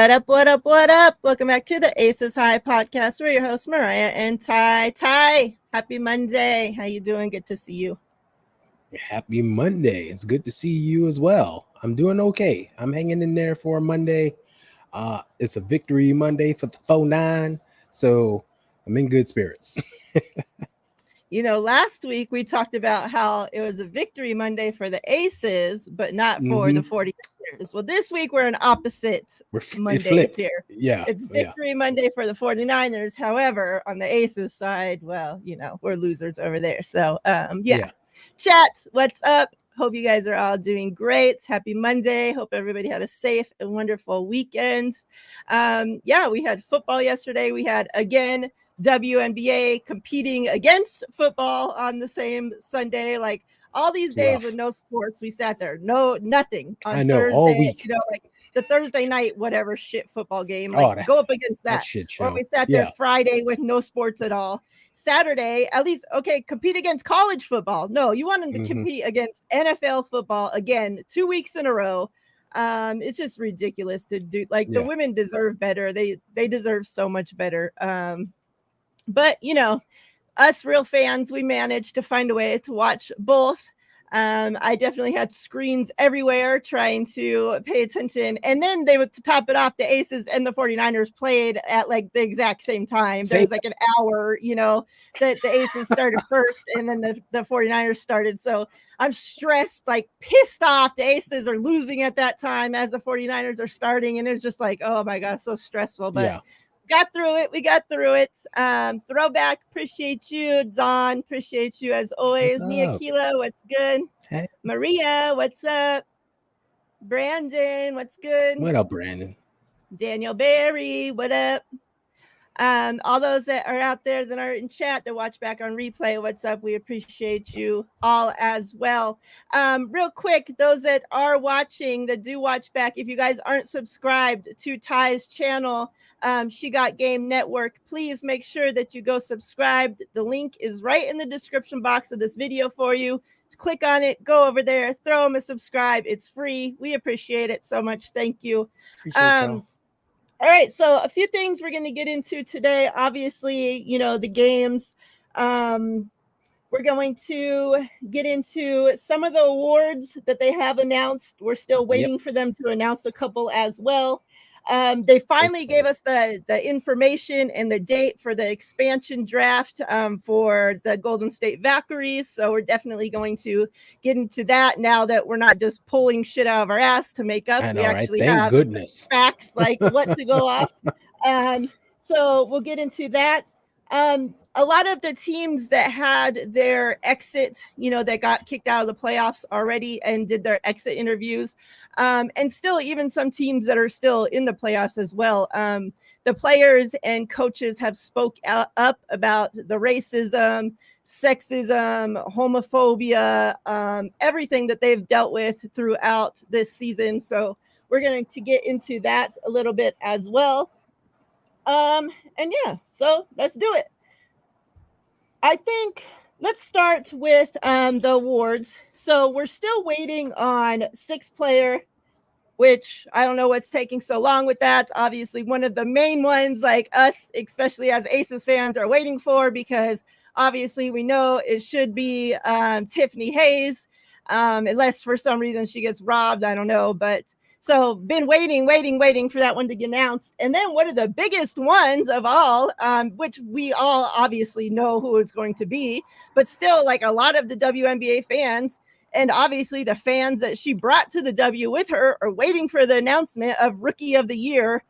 What up, what up, what up? Welcome back to the Aces High podcast. We're your hosts, Mariah and Ty. Ty, happy Monday. How you doing? Good to see you. Happy Monday. It's good to see you as well. I'm doing okay. I'm hanging in there for a Monday. It's a victory Monday for the 4-9, so I'm in good spirits. You know, last week we talked about how it was a victory Monday for the Aces, but not for the 49ers. Well, this week we're in opposite Mondays here. Yeah. It's victory Monday for the 49ers. However, on the Aces side, well, you know, we're losers over there. So, yeah. Chat, what's up? Hope you guys are all doing great. Happy Monday. Hope everybody had a safe and wonderful weekend. Yeah, we had football yesterday. We had, again, WNBA competing against football on the same Sunday. Like all these days with no sports, we sat there, nothing on Thursday. All week. You know, like the Thursday night, whatever shit football game, like go up against that. Shit show. Or we sat there Friday with no sports at all. Saturday, at least, okay, compete against college football. No, you want them to compete against NFL football again, 2 weeks in a row. It's just ridiculous to do. Like the women deserve better. They deserve so much better. But, you know, us real fans, we managed to find a way to watch both. I definitely had screens everywhere trying to pay attention. And then they would, to top it off, the Aces and the 49ers played at like the exact same time. There was like an hour, you know, that the Aces started first and then the 49ers started. So I'm stressed, like pissed off. The Aces are losing at that time as the 49ers are starting. And it's just like, oh my God, so stressful. But got through it. We got through it. Throwback. Appreciate you. Don, appreciate you as always. Nia Kila, what's good? Hey. Maria, what's up? Brandon, what's good? What up, Brandon? Daniel Berry, what up? All those that are out there that are in chat that watch back on replay, what's up? We appreciate you all as well. Real quick, those that are watching, that do watch back, if you guys aren't subscribed to Ty's channel, She Got Game Network, please make sure that you go subscribe. The link is right in the description box of this video for you. Click on it, go over there, throw them a subscribe. It's free. We appreciate it so much. Thank you. All right, so a few things we're going to get into today. Obviously, you know, the games. We're going to get into some of the awards that they have announced. We're still waiting for them to announce a couple as well. They finally gave us the information and the date for the expansion draft for the Golden State Valkyries. So we're definitely going to get into that now that we're not just pulling shit out of our ass to make up. We actually have facts like what to go off. So we'll get into that. A lot of the teams that had their exit, you know, that got kicked out of the playoffs already and did their exit interviews. And still, even some teams that are still in the playoffs as well. The players and coaches have spoke up about the racism, sexism, homophobia, everything that they've dealt with throughout this season. So we're going to get into that a little bit as well. And yeah, so let's do it. I think let's start with the awards. So we're still waiting on sixth player, which I don't know what's taking so long with that. Obviously, one of the main ones, like us, especially as Aces fans, are waiting for, because obviously we know it should be Tiffany Hayes, unless for some reason she gets robbed. I don't know, but so been waiting for that one to get announced. And then one of the biggest ones of all, which we all obviously know who it's going to be, but still, like a lot of the WNBA fans and obviously the fans that she brought to the W with her are waiting for the announcement of Rookie of the Year.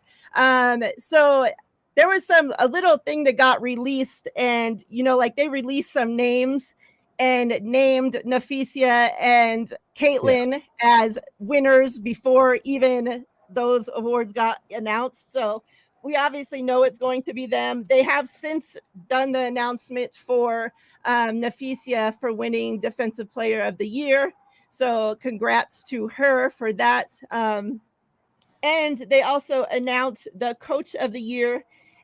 So there was a little thing that got released, and, you know, like they released some names and named Nafisia and Caitlin as winners before even those awards got announced. So we obviously know it's going to be them. They have since done the announcement for Nafisia for winning Defensive Player of the Year. So congrats to her for that. And they also announced the Coach of the Year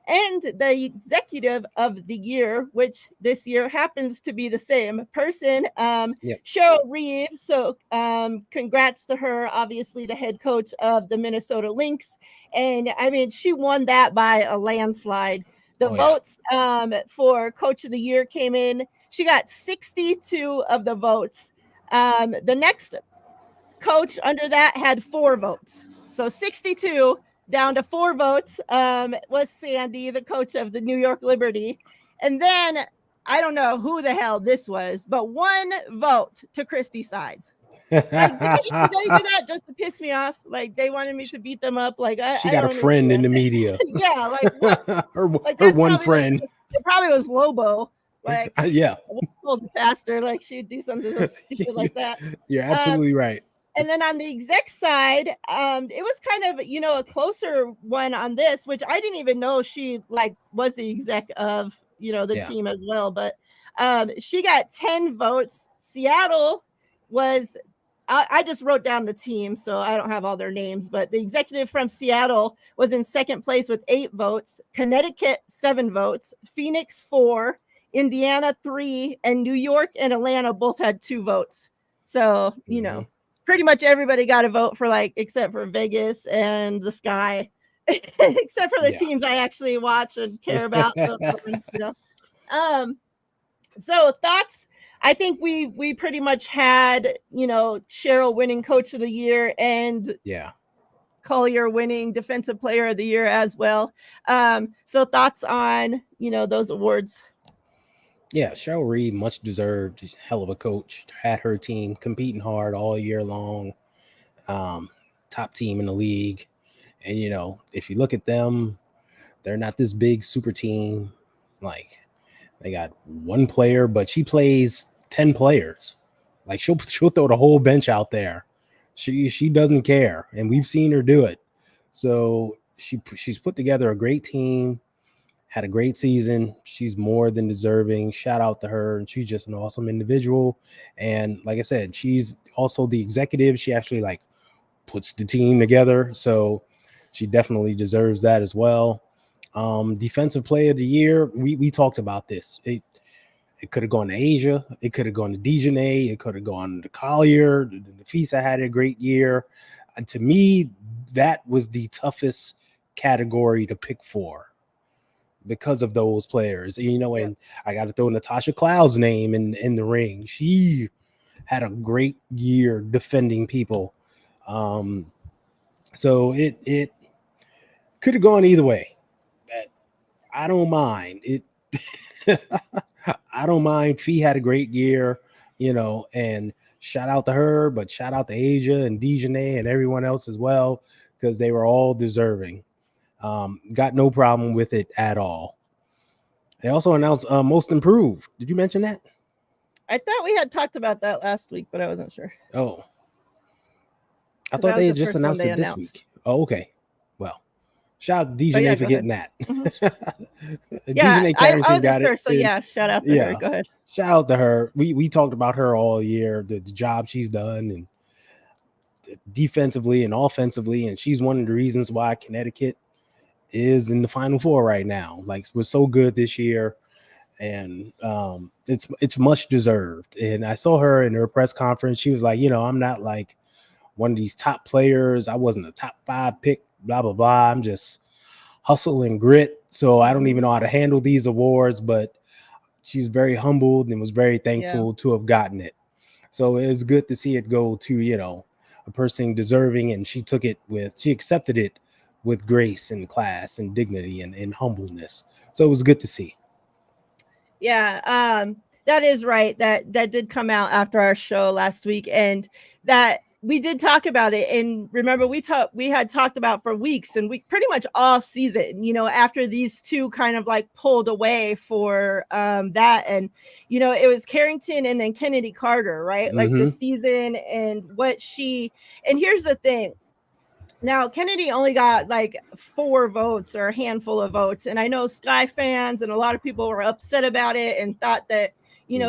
and the executive of the year, which this year happens to be the same person, Yep. Cheryl Reeve. So congrats to her, obviously the head coach of the Minnesota Lynx. And I mean, she won that by a landslide. The Oh yeah. votes for coach of the year came in. She got 62 of the votes. The next coach under that had 4 votes. So 62 down to 4 votes was Sandy, the coach of the New York Liberty. And then I don't know who the hell this was, but 1 vote to Christy Sides. Like, did they do that just to piss me off? Like, they wanted me to beat them up. Like, She I got a don't friend in understand. the media. Yeah, like what? Like her that's one probably like friend. it probably was Lobo. Like, Yeah. old pastor, like she'd do something so stupid like that. You're Um, absolutely right. and then on the exec side, it was kind of, a closer one on this, which I didn't even know she like was the exec of, the Yeah. team as well. But she got 10 votes. Seattle was, I just wrote down the team, so I don't have all their names, but the executive from Seattle was in second place with 8 votes, Connecticut 7 votes, Phoenix 4, Indiana 3, and New York and Atlanta both had 2 votes. So, Mm-hmm. pretty much everybody got a vote for except for Vegas and the Sky, except for the Yeah. teams I actually watch and care about. Those ones, So thoughts. I think we pretty much had, Cheryl winning coach of the year and Yeah. Collier winning defensive player of the year as well. So thoughts on, those awards. Yeah, Cheryl Reed, much deserved, hell of a coach. Had her team competing hard all year long. Um, Top team in the league. And if you look at them, they're not this big super team. Like, they got 1 player, but she plays 10 players. Like, she'll throw the whole bench out there. She doesn't care, and we've seen her do it. So she's put together a great team, had a great season. She's more than deserving. Shout out to her, and she's just an awesome individual. And like I said, she's also the executive. She actually puts the team together, so she definitely deserves that as well. Defensive player of the year, we talked about this. It could have gone to Asia. It could have gone to Dejanay. It could have gone to Collier. The Nafisa had a great year. And to me, that was the toughest category to pick for because of those players. And I got to throw Natasha Cloud's name in the ring. She had a great year defending people. So it could have gone either way. I don't mind it. I don't mind. Fee had a great year, and shout out to her, but shout out to Asia and Dejanay and everyone else as well, because they were all deserving. Got no problem with it at all. They also announced most improved. Did you mention that? I thought we had talked about that last week, but I wasn't sure. Oh, I 'Cause thought that was they the had just first one announced they it this announced. week. Oh, okay. Well, shout out to Oh, yeah, Dejanay for go getting ahead. that. Yeah, Dejanay I Carrington wasn't got sure. it. So yeah, shout out to her. Yeah. Go ahead. Shout out to her. We talked about her all year, the job she's done, and defensively and offensively, and she's one of the reasons why Connecticut is in the Final Four right now. Like, was so good this year, and it's much deserved. And I saw her in her press conference. She was like, I'm not like one of these top players. I wasn't a top 5 pick. Blah blah blah. I'm just hustle and grit. So I don't even know how to handle these awards, but she's very humbled and was very thankful to have gotten it. So it's good to see it go to, a person deserving, and she accepted it with grace and class and dignity and humbleness. So it was good to see. Yeah, that is right. That did come out after our show last week, and that we did talk about it. And remember, we had talked about for weeks and we pretty much all season, after these two kind of pulled away for that, and it was Carrington and then Kennedy Carter, right? Like the season and what she. And here's the thing. Now, Kennedy only got 4 votes or a handful of votes. And I know Sky fans and a lot of people were upset about it and thought that,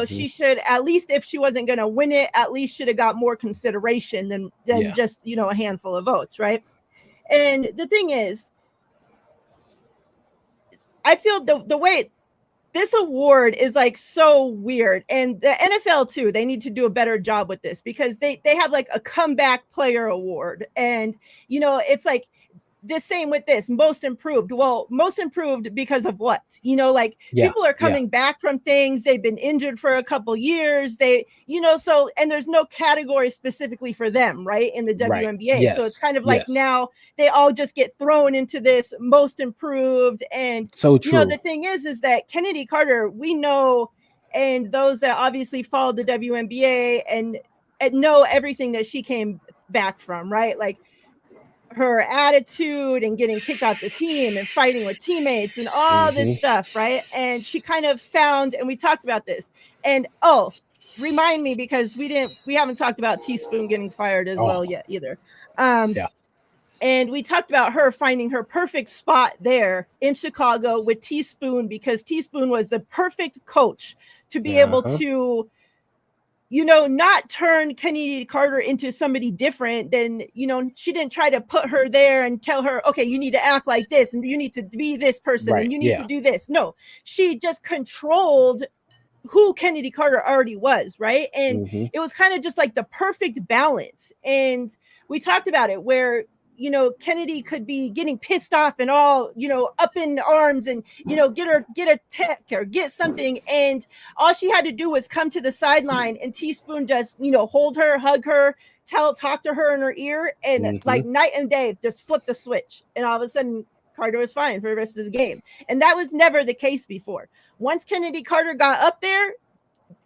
she should, at least if she wasn't going to win it, at least should have got more consideration than just, a handful of votes. Right. And the thing is, I feel the way this award is like so weird, and the NFL too, they need to do a better job with this, because they have like a comeback player award, and it's like the same with this most improved. Well, most improved because of what? Like Yeah. people are Yeah. coming back from things, they've been injured for a couple years, so, and there's no category specifically for them, right, in the Right. WNBA. So it's Yes. kind of like Yes. now they all just get thrown into this most improved. And So true. the thing is that Kennedy Carter, we know, and those that obviously follow the WNBA and know everything that she came back from, right? Like her attitude and getting kicked off the team and fighting with teammates and all this stuff, right? And she kind of found, and we talked about this, and remind me, because we haven't talked about Teaspoon getting fired as well yet either. Yeah. And we talked about her finding her perfect spot there in Chicago with Teaspoon, because Teaspoon was the perfect coach to be able to not turn Kennedy Carter into somebody different than, she didn't try to put her there and tell her, okay, you need to act like this and you need to be this person and you need to do this. No, she just controlled who Kennedy Carter already was, right? And it was kind of just like the perfect balance. And we talked about it where, Kennedy could be getting pissed off and all, up in arms and, get a tech or get something. And all she had to do was come to the sideline and Teaspoon just, hold her, hug her, talk to her in her ear, and like night and day, just flip the switch. And all of a sudden, Carter was fine for the rest of the game. And that was never the case before. Once Kennedy Carter got up there,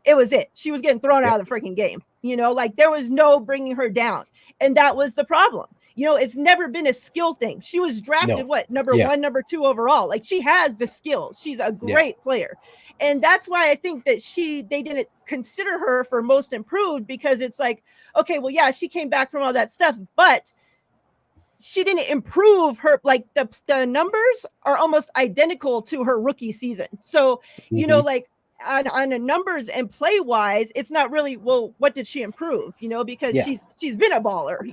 it was it. She was getting thrown out of the freaking game. Like there was no bringing her down. And that was the problem. It's never been a skill thing. She was drafted, number 1, number 2 overall. Like she has the skill. She's a great player. And that's why I think that they didn't consider her for most improved, because it's like, okay, well, yeah, she came back from all that stuff, but she didn't improve her. Like the numbers are almost identical to her rookie season. So, like on the numbers and play wise, it's not really, well, what did she improve? Because she's been a baller,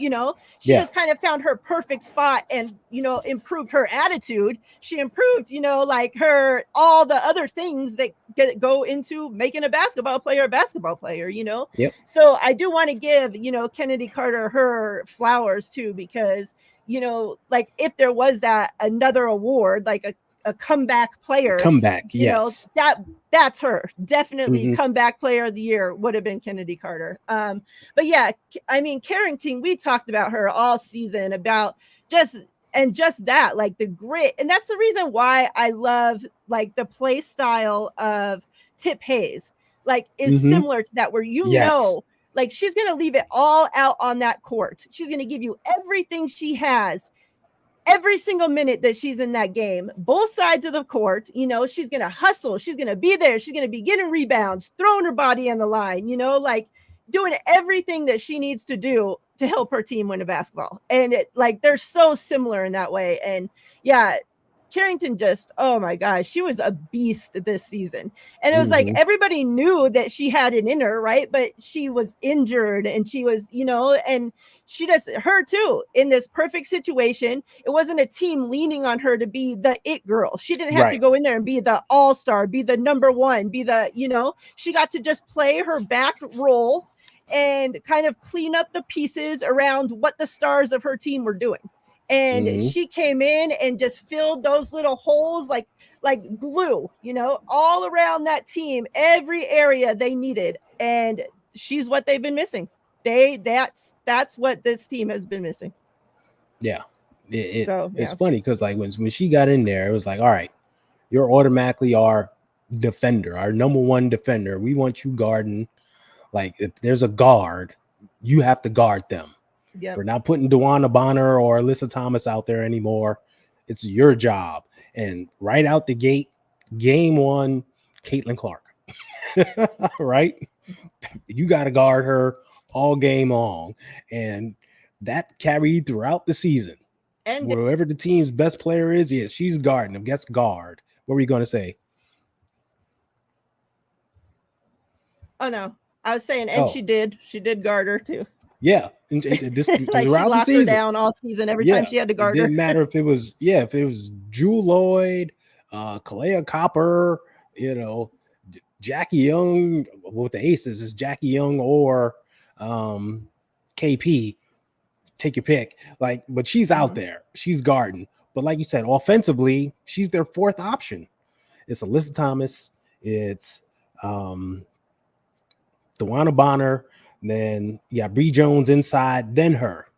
she just kind of found her perfect spot and, improved her attitude. She improved, like all the other things that go into making a basketball player, So I do want to give, Kennedy Carter her flowers too, because, like if there was that another award, like a comeback player, yes, that's her. Definitely comeback player of the year would have been Kennedy Carter. But yeah, I mean, Carrington, we talked about her all season, about just that, like the grit. And that's the reason why I love like the play style of Tip Hayes, like is similar to that, where like she's going to leave it all out on that court. She's going to give you everything she has every single minute that she's in that game, both sides of the court. She's going to hustle. She's going to be there. She's going to be getting rebounds, throwing her body on the line, like doing everything that she needs to do to help her team win a basketball. And they're so similar in that way. And yeah, Carrington just, oh my gosh, she was a beast this season. And it was like everybody knew that she had it in her, right? But she was injured and she was, and she does her too in this perfect situation. It wasn't a team leaning on her to be the it girl. She didn't have to go in there and be the all-star, be the number one, be the, she got to just play her back role and kind of clean up the pieces around what the stars of her team were doing. And she came in and just filled those little holes like glue, all around that team, every area they needed. And she's what they've been missing. That's what this team has been missing. Yeah. It's funny because like when she got in there, it was like, all right, you're automatically our defender, our number one defender. We want you guarding. Like if there's a guard, you have to guard them. Yep. We're not putting Dewana Bonner or Alyssa Thomas out there anymore. It's your job. And right out the gate, game one, Caitlin Clark. Right? You got to guard her all game long. And that carried throughout the season. And wherever the team's best player is, she's guarding them. Gets guard. What were you going to say? Oh, no. I was saying, and she did guard her too. Yeah, and this like she locked her down all season. Every time she had to guard her. It didn't matter if it was Drew Lloyd, Kalea Copper, you know, Jackie Young with the Aces is Jackie Young or um, KP. Take your pick. Like, but she's out Mhm. there. She's guarding. But like you said, offensively, she's their fourth option. It's Alyssa Thomas. It's Dewana Bonner. Then you got Bree Jones inside, then her.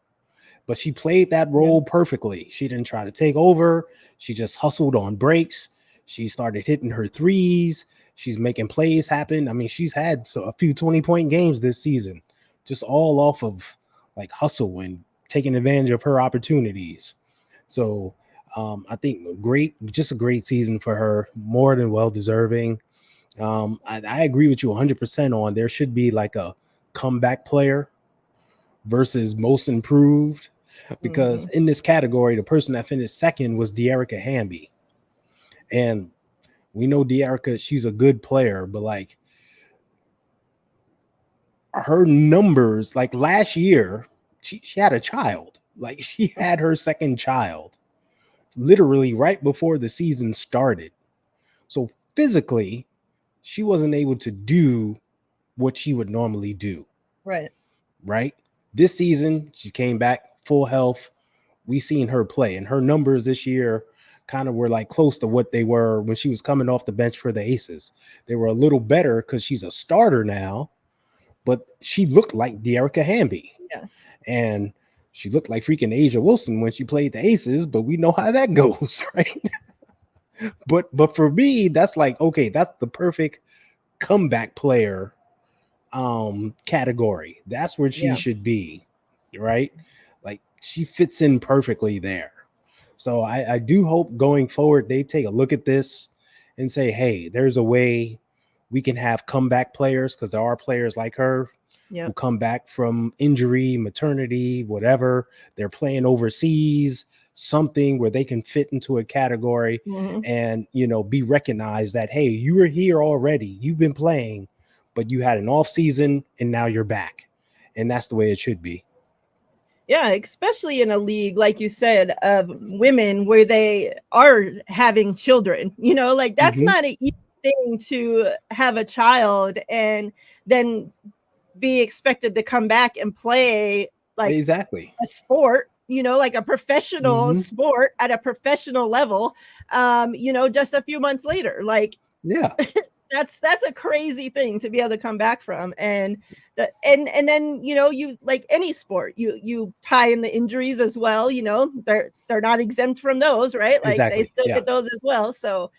But she played that Yeah. role perfectly. She didn't try to take over. She just hustled on breaks. She started hitting her threes. She's making plays happen. I mean, she's had a few 20-point games this season, just all off of like hustle and taking advantage of her opportunities. So I think just a great season for her, more than well deserving. I agree with you 100% on there should be like a comeback player versus most improved, because Mhm. in this category, the person that finished second was De'Arica Hamby. And we know De'Arica, she's a good player, but like her numbers, like last year, she had a child. Like she had her second child literally right before the season started. So physically, she wasn't able to do what she would normally do, Right. right? This season, she came back full health. We seen her play, and her numbers this year kind of were like close to what they were when she was coming off the bench for the Aces. They were a little better because she's a starter now, but she looked like De'Arica Hamby, Yeah. and she looked like freaking Asia Wilson when she played the Aces. But we know how that goes, right? But for me, that's like, okay, that's the perfect comeback player category. That's where she Yeah. should be, right? Like she fits in perfectly there. So I do hope going forward they take a look at this and say, hey, there's a way we can have comeback players, because there are players like her who Yep. come back from injury, maternity, whatever. They're playing overseas, something where they can fit into a category Mhm. and, be recognized that, hey, you were here already. You've been playing, but you had an off season and now you're back. And that's the way it should be. Yeah, especially in a league, like you said, of women where they are having children, like that's Mm-hmm. not an easy thing to have a child and then be expected to come back and play like Exactly. a sport, like a professional Mm-hmm. sport at a professional level, just a few months later. Like Yeah. that's a crazy thing to be able to come back from. And and then you, like any sport, you tie in the injuries as well. They're not exempt from those, right? Like they Exactly. still Yeah. get those as well. So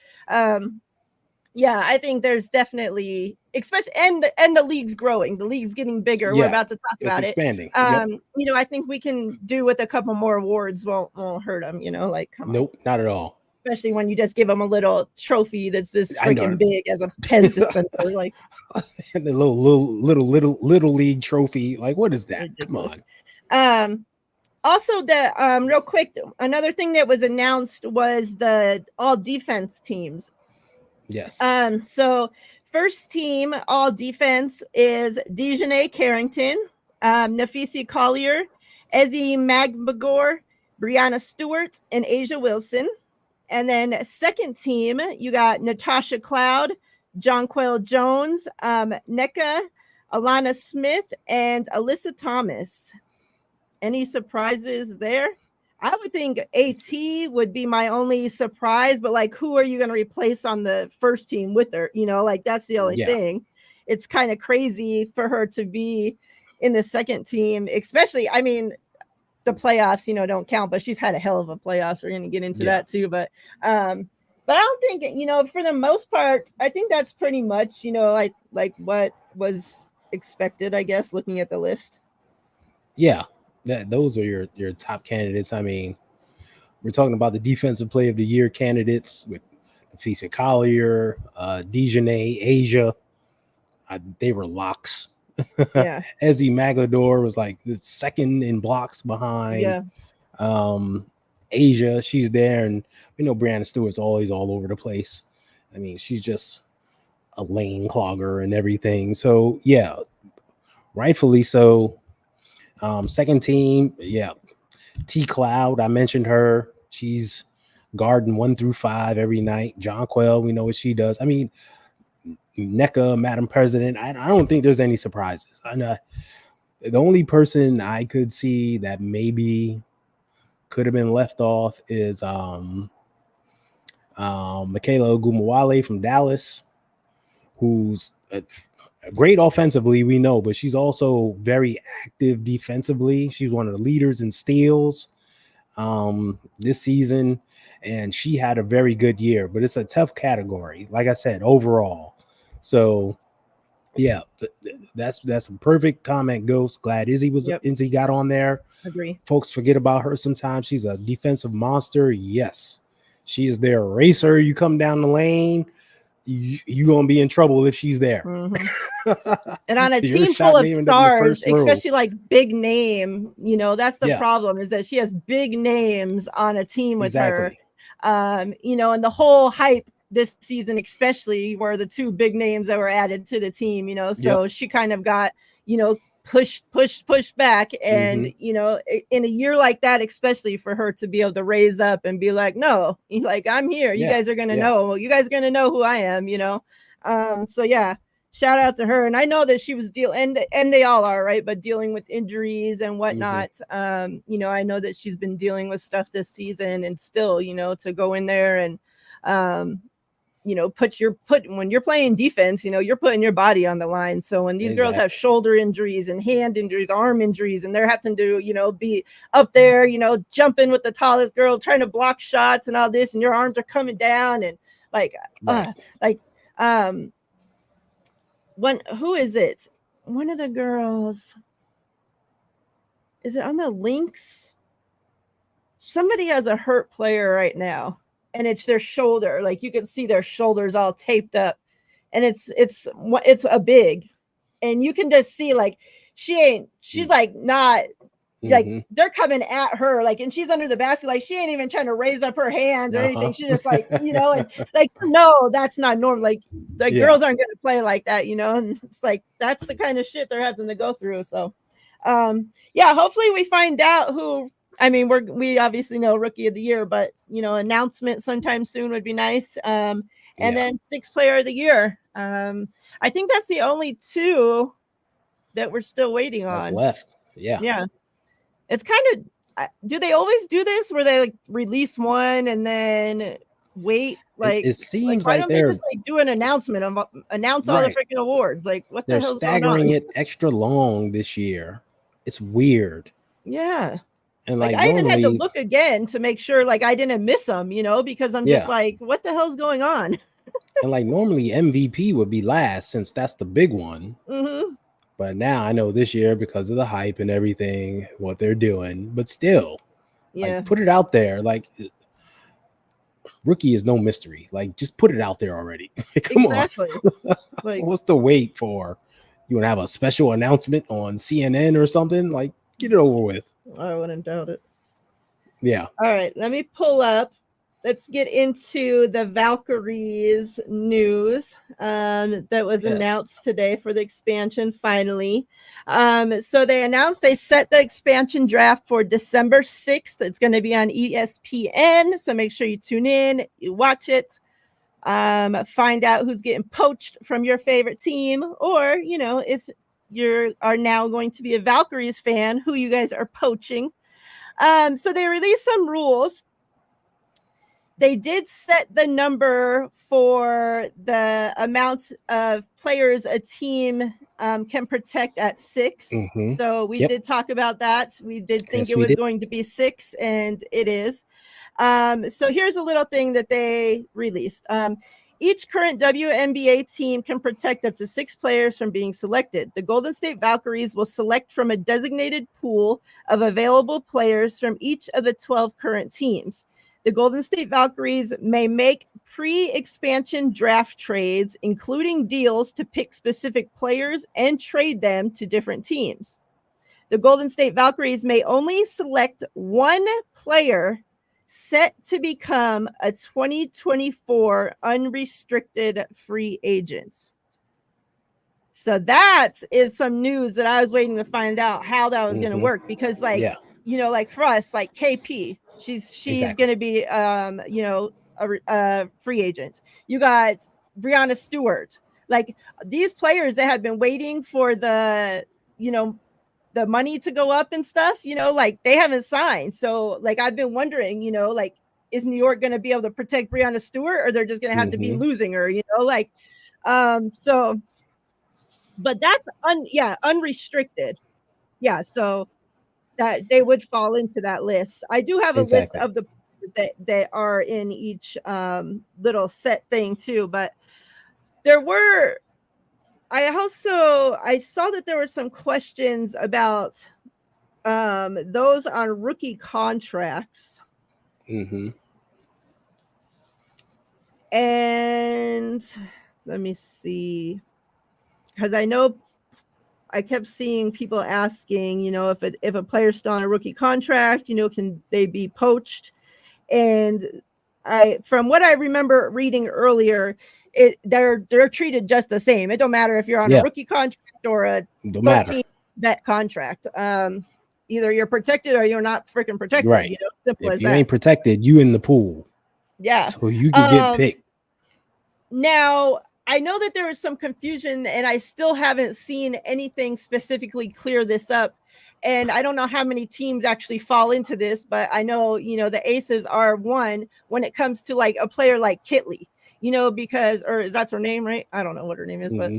yeah, I think there's definitely, especially, and the league's growing, the league's getting bigger. We're Yeah. about to talk It's about it. expanding. Yep. I think we can do with a couple more awards, won't hurt them, like come on. Nope. Not at all. Especially when you just give them a little trophy that's this I know. freaking big as a Pez dispenser, like The little league trophy. Like, what is that? Come ridiculous. on. Um, Also, the real quick, another thing that was announced was the all defense teams. Yes. So first team all defense is Dejanay Carrington, Nafisi Collier, Ezzy Magbagor, Brianna Stewart, and Asia Wilson. And then second team, you got Natasha Cloud, Jonquel Jones, NECA, Alana Smith, and Alyssa Thomas. Any surprises there? I would think AT would be my only surprise, but like, who are you going to replace on the first team with her? Like that's the only Yeah. thing. It's kind of crazy for her to be in the second team, especially. I mean, the playoffs, don't count, but she's had a hell of a playoffs. We're going to get into Yeah. that too, but I don't think, for the most part, I think that's pretty much, like what was expected, I guess, looking at the list. Yeah. Those are your top candidates. I mean, we're talking about the defensive player of the year candidates with Nafisa Collier, Dejanay, Asia. They were locks. Yeah. Ezzy Magador was like the second in blocks behind Yeah. um, Asia. She's there, and we know Brianna Stewart's always all over the place. I mean, she's just a lane clogger and everything. So yeah, rightfully so. Second team, yeah, T Cloud. I mentioned her. She's guarding 1 through 5 every night. John Quell, we know what she does. I mean, NECA, Madam President, I don't think there's any surprises. I know the only person I could see that maybe could have been left off is Michaela Ogumawale from Dallas, who's great offensively, we know, but she's also very active defensively. She's one of the leaders in steals this season, and she had a very good year, but it's a tough category, like I said, overall. So yeah, that's a perfect comment, Ghost. Glad Izzy got on there. Agree. Folks forget about her sometimes. She's a defensive monster. Yes, she is their racer. You come down the lane, you gonna be in trouble if she's there. Mm-hmm. And on a team full of stars, especially like big name, that's the problem, is that she has big names on a team with her. And the whole hype this season, especially, were the two big names that were added to the team, so she kind of got, pushed back. And, in a year like that, especially for her to be able to raise up and be like, no, like, I'm here. You guys are going to know. You guys are going to know who I am, So, yeah, shout out to her. And I know that she was dealing, and they all are, right? But dealing with injuries and whatnot. I know that she's been dealing with stuff this season, and still, to go in there and, when you're playing defense, you're putting your body on the line. So when these girls have shoulder injuries and hand injuries, arm injuries, and they're having to, be up there, jumping with the tallest girl, trying to block shots and all this, and your arms are coming down, and who is it? One of the girls, is it on the Lynx? Somebody has a hurt player right now, and it's their shoulder. Like, you can see their shoulders all taped up, and it's a big, and you can just see, like, she's like not like they're coming at her, like, and she's under the basket, like, she ain't even trying to raise up her hands or anything. She's just like, and like, no, that's not normal. Like girls aren't going to play like that, and it's like, that's the kind of shit they're having to go through. So hopefully we find out who. I mean, we obviously know Rookie of the Year, but announcement sometime soon would be nice. And then 6th Player of the Year. I think that's the only two that we're still waiting on. That's left. Yeah. It's kind of. Do they always do this where they like release one and then wait? Like, it seems why like don't they just like do an announcement of announce all the freaking awards? Like, what the hell? They're staggering it extra long this year. It's weird. Yeah. And like I even had to look again to make sure like I didn't miss them, because I'm just like, what the hell's going on? And like normally MVP would be last, since that's the big one. Mm-hmm. But now I know this year, because of the hype and everything, what they're doing. But still, like, put it out there. Like, Rookie is no mystery. Like, just put it out there already. Come on. Like, what's the wait for? You want to have a special announcement on CNN or something? Like, get it over with. I wouldn't doubt it. Yeah. All right, let me pull up. Let's get into the Valkyries news that was announced today for the expansion, finally. So they announced they set the expansion draft for December 6th. It's going to be on ESPN, so make sure you tune in, you watch it, find out who's getting poached from your favorite team, or, if you are now going to be a Valkyries fan, who you guys are poaching. So they released some rules. They did set the number for the amount of players a team can protect at 6. Mm-hmm. So we did talk about that. We did think it was going to be 6, and it is. So here's a little thing that they released. Each current WNBA team can protect up to 6 players from being selected. The Golden State Valkyries will select from a designated pool of available players from each of the 12 current teams. The Golden State Valkyries may make pre-expansion draft trades, including deals to pick specific players and trade them to different teams. The Golden State Valkyries may only select one player set to become a 2024 unrestricted free agent. So that is some news that I was waiting to find out how that was going to work, because like, like for us, like KP, She's Exactly. going to be a free agent. You got Breonna Stewart. Like these players that have been waiting for the the money to go up and stuff, like they haven't signed. So like I've been wondering, like is New York going to be able to protect Breonna Stewart, or they're just going to have to be losing her, like so but that's unrestricted. Yeah, so that they would fall into that list. I do have a list Exactly. of the players that are in each little set thing too, but there were I saw that there were some questions about those on rookie contracts. And let me see, because I know I kept seeing people asking, if a player's still on a rookie contract, can they be poached? And from what I remember reading earlier, they're treated just the same. It don't matter if you're on a rookie contract or a Don't 13 matter. vet contract. Either you're protected or you're not freaking protected. Right. Simple If as you that. ain't protected, you in the pool. Yeah. So you could get picked. Now, I know that there was some confusion, and I still haven't seen anything specifically clear this up. And I don't know how many teams actually fall into this, but I know, the Aces are one when it comes to like a player like Kitley, because, or that's her name, right? I don't know what her name is, but,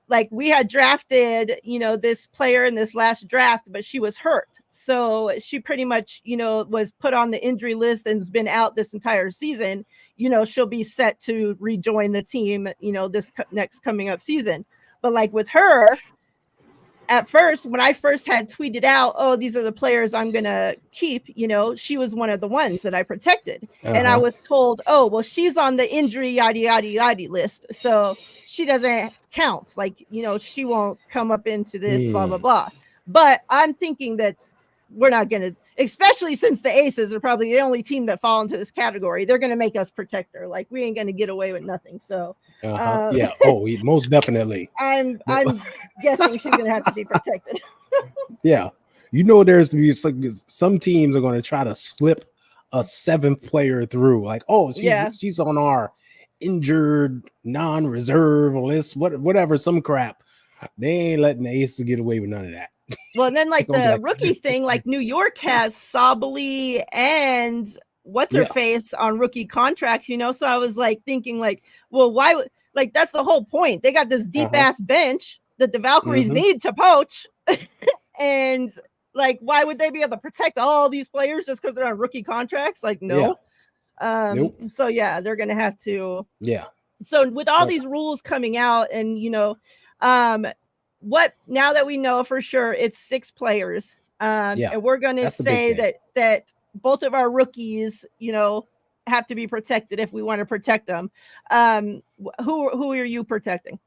like we had drafted, this player in this last draft, but she was hurt. So she pretty much, was put on the injury list and has been out this entire season. She'll be set to rejoin the team, this next coming up season. But like with her, at first, when I first had tweeted out, oh, these are the players I'm going to keep, she was one of the ones that I protected. And I was told, oh, well, she's on the injury, yada, yada, yada list. So she doesn't count. Like, she won't come up into this, blah, blah, blah. But I'm thinking that we're not going to, especially since the Aces are probably the only team that fall into this category. They're going to make us protect her. Like we ain't going to get away with nothing. So yeah. Oh, most definitely. I'm guessing she's going to have to be protected. Yeah. There's like some teams are going to try to slip a seventh player through. Like, oh, she's on our injured non-reserve list, whatever, some crap. They ain't letting the Aces get away with none of that. Well, and then like the rookie thing, like New York has Sabally and what's her face on rookie contracts, So I was like thinking like, well, why like that's the whole point. They got this deep ass bench that the Valkyries need to poach. And like, why would they be able to protect all these players just because they're on rookie contracts? Like, no. Nope. So yeah, they're gonna have to. Yeah. So with all these rules coming out, and what now that we know for sure it's 6 players, and we're gonna say that both of our rookies, have to be protected if we want to protect them. Who are you protecting?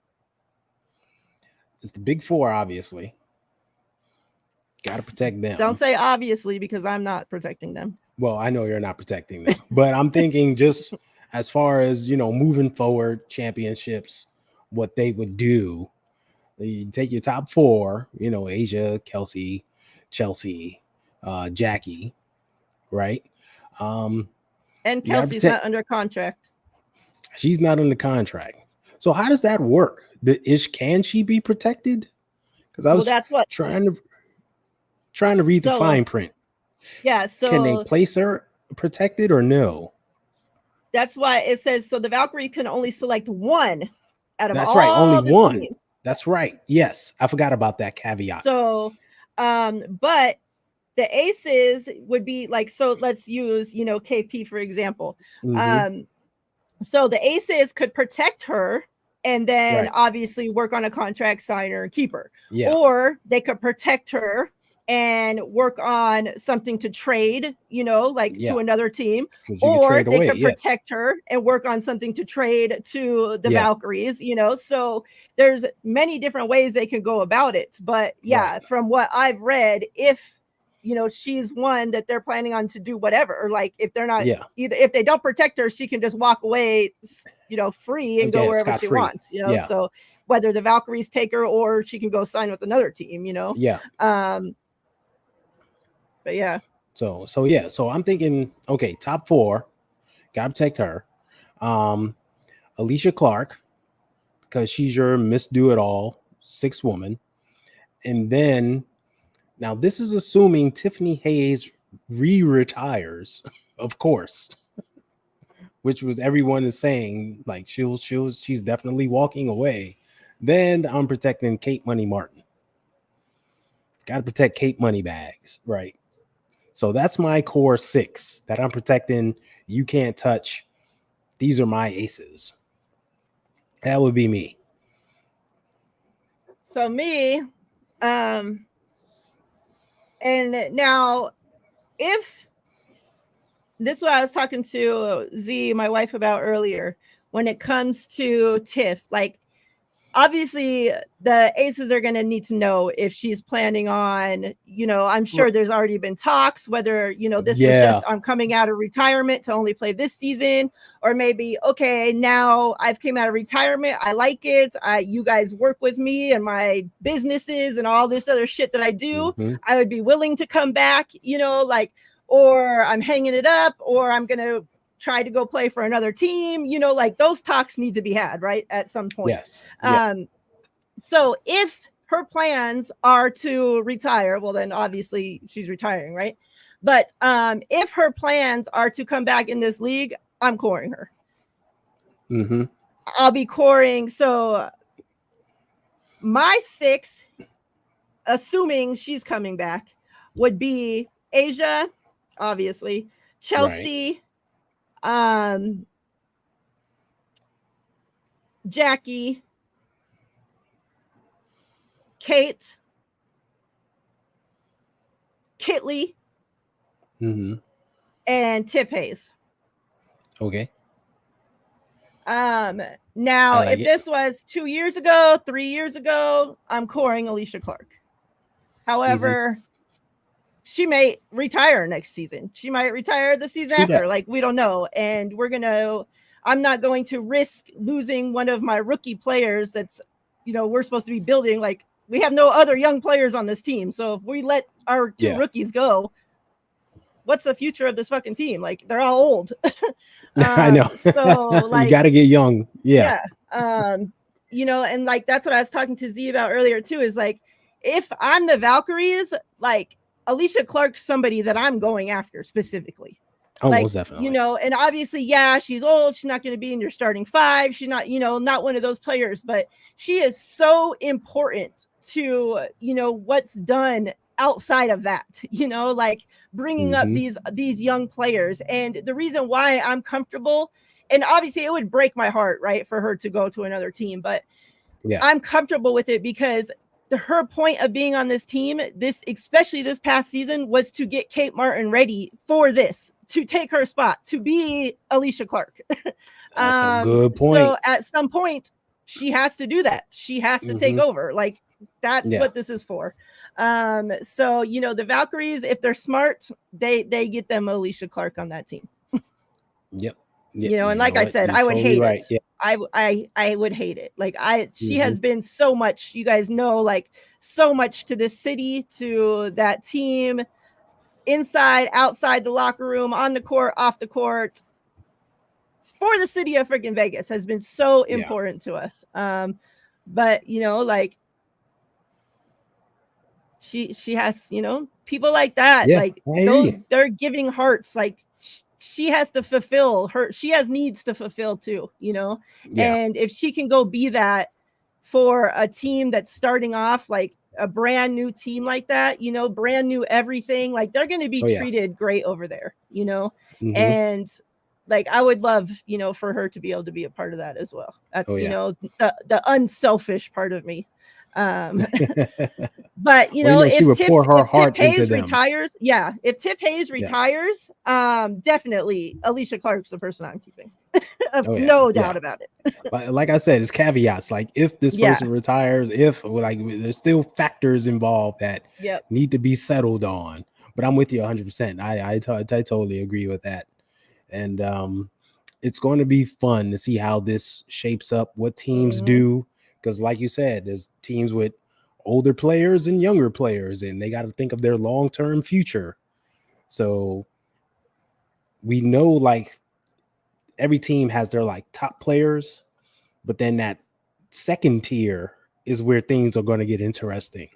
It's the big 4, obviously. Got to protect them. Don't say obviously, because I'm not protecting them. Well, I know you're not protecting them, but I'm thinking just as far as, moving forward, championships, what they would do. You take your top 4, Asia, Kelsey, Chelsea, Jackie, right? And Kelsey's not under contract. She's not under contract. So how does that work? Can she be protected? Because I was trying to read the fine print. Yeah. So can they place her protected or no? That's why it says so. The Valkyrie can only select one out of all. That's right. Only one. Teams. That's right. Yes, I forgot about that caveat. So, but the Aces would be like, so let's use, KP for example. So the Aces could protect her and then obviously work on a contract, sign her, and keep her. Yeah. Or they could protect her and work on something to trade, to another team, or they could protect her and work on something to trade to the Valkyries, so there's many different ways they can go about it. But from what I've read, if she's one that they're planning on to do whatever, or like if they're not either, if they don't protect her, she can just walk away, free and go wherever she wants, so whether the Valkyries take her or she can go sign with another team, But yeah. So yeah. So I'm thinking, okay, top four, gotta protect her. Um, Alicia Clark, because she's your Miss Do It All, sixth woman. And then now this is assuming Tiffany Hayes re-retires, of course, which was everyone is saying like she's definitely walking away. Then I'm protecting Kate Money Martin. Got to protect Kate Moneybags, right? So that's my core six that I'm protecting. You can't touch. These are my aces. That would be me. So me, um, and now if this is what I was talking to Z, my wife, about earlier, when it comes to Tiff, like obviously the aces are going to need to know if she's planning on, I'm sure there's already been talks whether, this was Yeah. just I'm coming out of retirement to only play this season, or maybe, okay, now I've came out of retirement, I like it, you guys work with me and my businesses and all this other shit that I do, Mm-hmm. I would be willing to come back, like, or I'm hanging it up, or I'm going to try to go play for another team, like those talks need to be had, right, at some point. Yes. Yeah. So if her plans are to retire, well, then obviously she's retiring, right? But if her plans are to come back in this league, I'm coring her. Mm-hmm. I'll be coring. So my six, assuming she's coming back, would be Asia, obviously, Chelsea, right. Jackie, Kate, Kitley, mm-hmm. and Tiff Hayes. Okay. Now, like if this was 2 years ago, 3 years ago, I'm coring Alicia Clark. However, she may retire next season. She might retire the season after. Like, we don't know. And I'm not going to risk losing one of my rookie players that's, we're supposed to be building. Like, we have no other young players on this team. So if we let our two rookies go, what's the future of this fucking team? Like, they're all old. I know. So like, you got to get young. Yeah. And like, that's what I was talking to Z about earlier too, is like, if I'm the Valkyries, like Alicia Clark's somebody that I'm going after specifically. Oh, like, most definitely. And obviously, yeah, she's old. She's not going to be in your starting five. She's not, not one of those players, but she is so important to, what's done outside of that, like bringing up these young players. And the reason why I'm comfortable, and obviously it would break my heart, right, for her to go to another team, but I'm comfortable with it because her point of being on this team, especially this past season, was to get Kate Martin ready for this, to take her spot, to be Alicia Clark. That's a good point. So at some point, she has to do that. She has to take over. Like, that's what this is for. So, the Valkyries, if they're smart, they get them Alicia Clark on that team. Yep. And like I said, I would hate it. Yeah. I would hate it. Like, she has been so much, you guys know, like so much to this city, to that team, inside, outside the locker room, on the court, off the court, for the city of freaking Vegas, has been so important to us. But like, she has, people like that, like those, they're giving hearts. Like, she has to fulfill she has needs to fulfill too, and if she can go be that for a team that's starting off, like a brand new team like that, brand new everything, like they're going to be treated great over there, and like, I would love, for her to be able to be a part of that as well. The unselfish part of me. But if Tiff Hayes retires, if Tiff Hayes retires, definitely Alicia Clark's the person I'm keeping. No doubt about it. But like I said, it's caveats. Like, if this person retires, there's still factors involved that need to be settled on. But I'm with you 100%. I totally agree with that. And it's going to be fun to see how this shapes up, what teams do. Because like you said, there's teams with older players and younger players, and they got to think of their long-term future. So we know like every team has their like top players, but then that second tier is where things are going to get interesting.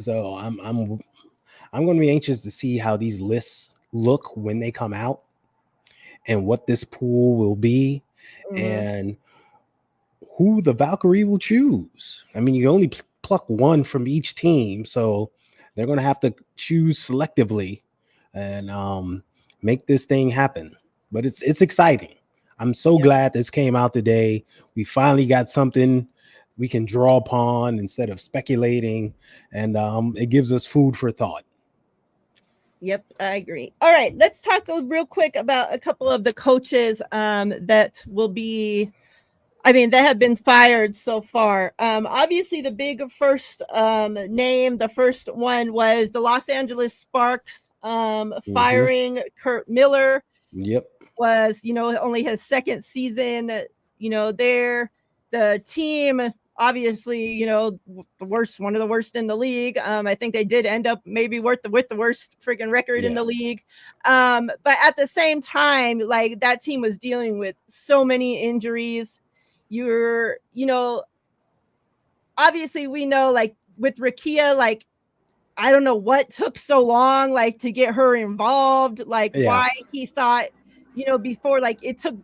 So I'm going to be anxious to see how these lists look when they come out and what this pool will be Mhm. and who the Valkyrie will choose. I mean, you only pluck one from each team, so they're going to have to choose selectively and make this thing happen. But it's exciting. I'm so Yep. glad this came out today. We finally got something we can draw upon instead of speculating, and it gives us food for thought. Yep, I agree. All right, let's talk real quick about a couple of the coaches that will be, I mean, that have been fired so far. Obviously, the big first name, the first one was the Los Angeles Sparks Mm-hmm. firing Kurt Miller. Yep. Was, only his second season, there. The team, obviously, the worst, one of the worst in the league. I think they did end up maybe with the worst freaking record in Yeah. the league. But at the same time, like that team was dealing with so many injuries. Obviously we know like with Rakia, like I don't know what took so long, like to get her involved, like Yeah. why he thought, before like it took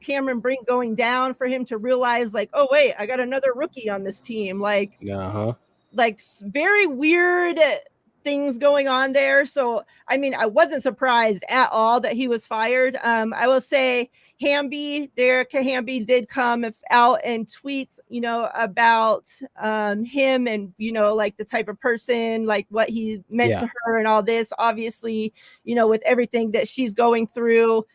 Cameron Brink going down for him to realize, like, oh wait, I got another rookie on this team. Uh huh. Like very weird things going on there. So, I mean, I wasn't surprised at all that he was fired. I will say Derek Hamby did come out and tweet, about him and, like the type of person, like what he meant Yeah. to her and all this. Obviously, with everything that she's going through,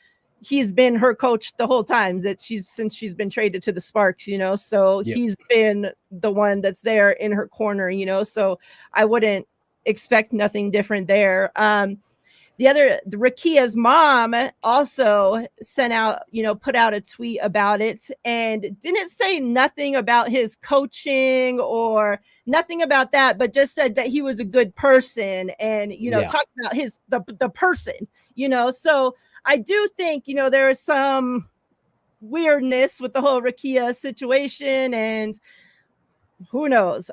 he's been her coach the whole time that since she's been traded to the Sparks, so Yep. he's been the one that's there in her corner, so I wouldn't expect nothing different there. The Rakia's mom also sent out, put out a tweet about it and didn't say nothing about his coaching or nothing about that, but just said that he was a good person and, Yeah. talked about the person, so I do think, there is some weirdness with the whole Rakia situation and who knows.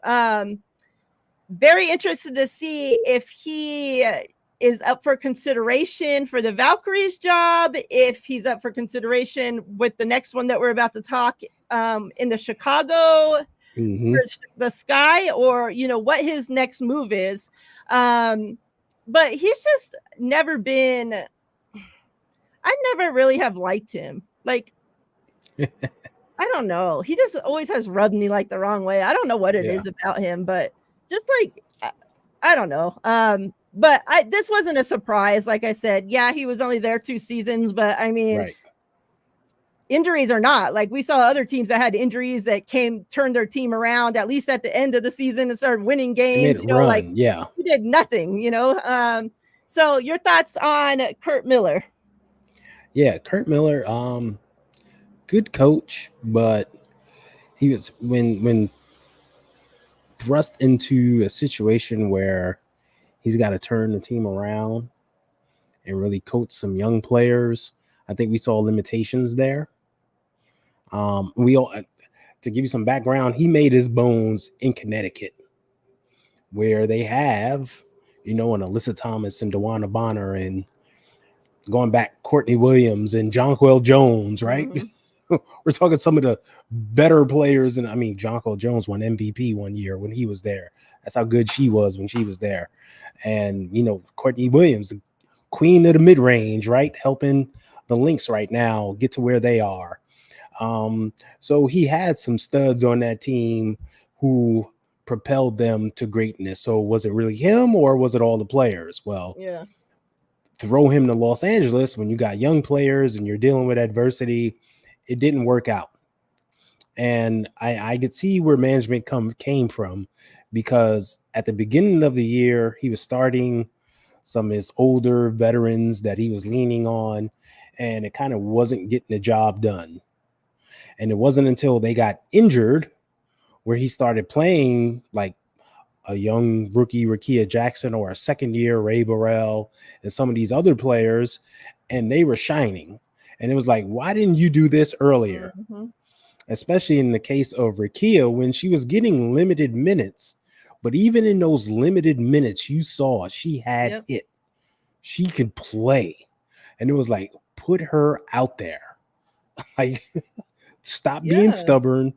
Very interested to see if he is up for consideration for the Valkyries job, if he's up for consideration with the next one that we're about to talk in the Chicago, Mm-hmm. the Sky, or what his next move is. But he's just never been. I never really have liked him. Like I don't know. He just always has rubbed me like the wrong way. I don't know what it Yeah. is about him, but just like I don't know. But this wasn't a surprise. Like I said, yeah, he was only there 2 seasons, but I mean, Right. injuries or not, like we saw other teams that had injuries that turned their team around at least at the end of the season and started winning They made games. it run. Yeah. He did nothing. So your thoughts on Kurt Miller? Yeah. Kurt Miller, good coach, but he was when thrust into a situation where he's got to turn the team around and really coach some young players. I think we saw limitations there. We all to give you some background, he made his bones in Connecticut, where they have, an Alyssa Thomas and Dewana Bonner and going back Courtney Williams and Jonquel Jones, right? Mm-hmm. We're talking some of the better players. And I mean, Jonquel Jones won MVP one year when he was there. That's how good she was when she was there. And, Courtney Williams, queen of the mid range, right? Helping the Lynx right now get to where they are. So he had some studs on that team who propelled them to greatness. So was it really him or was it all the players? Well, Yeah. throw him to Los Angeles when you got young players and you're dealing with adversity, it didn't work out. And I could see where management came from, because at the beginning of the year, he was starting some of his older veterans that he was leaning on, and it kind of wasn't getting the job done. And it wasn't until they got injured where he started playing like a young rookie, Rakia Jackson, or a second year Ray Burrell, and some of these other players, and they were shining. And it was like, why didn't you do this earlier? Mm-hmm. Especially in the case of Rakia when she was getting limited minutes. But even in those limited minutes, you saw she had Yep. it. She could play. And it was like, put her out there. Like, stop being Yeah. stubborn.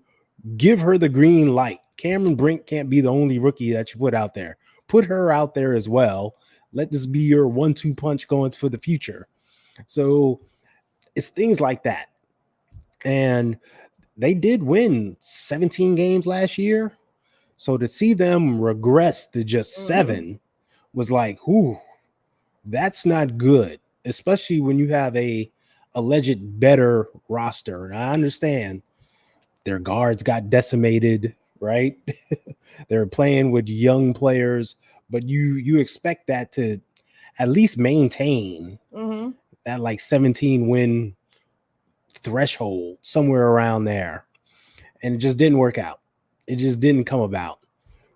Give her the green light. Cameron Brink can't be the only rookie that you put out there. Put her out there as well. Let this be your 1-2 punch going for the future. So it's things like that. And they did win 17 games last year. So to see them regress to just Mm-hmm. 7 was like, whew, that's not good, especially when you have a alleged better roster. And I understand their guards got decimated, right? They're playing with young players, but you expect that to at least maintain Mm-hmm. that like 17 win threshold somewhere around there. And it just didn't work out. It just didn't come about.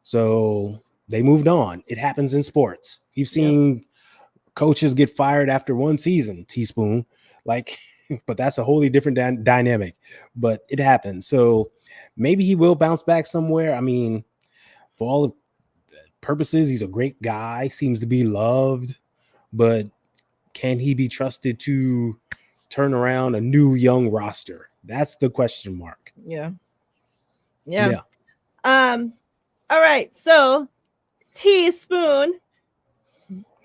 So they moved on. It happens in sports. You've Yep. seen coaches get fired after one season, Teaspoon. Like, but that's a wholly different dynamic. But it happens. So maybe he will bounce back somewhere. I mean, for all purposes, he's a great guy, seems to be loved. But can he be trusted to turn around a new young roster? That's the question mark. Yeah. Yeah. Yeah. All right. So Teaspoon,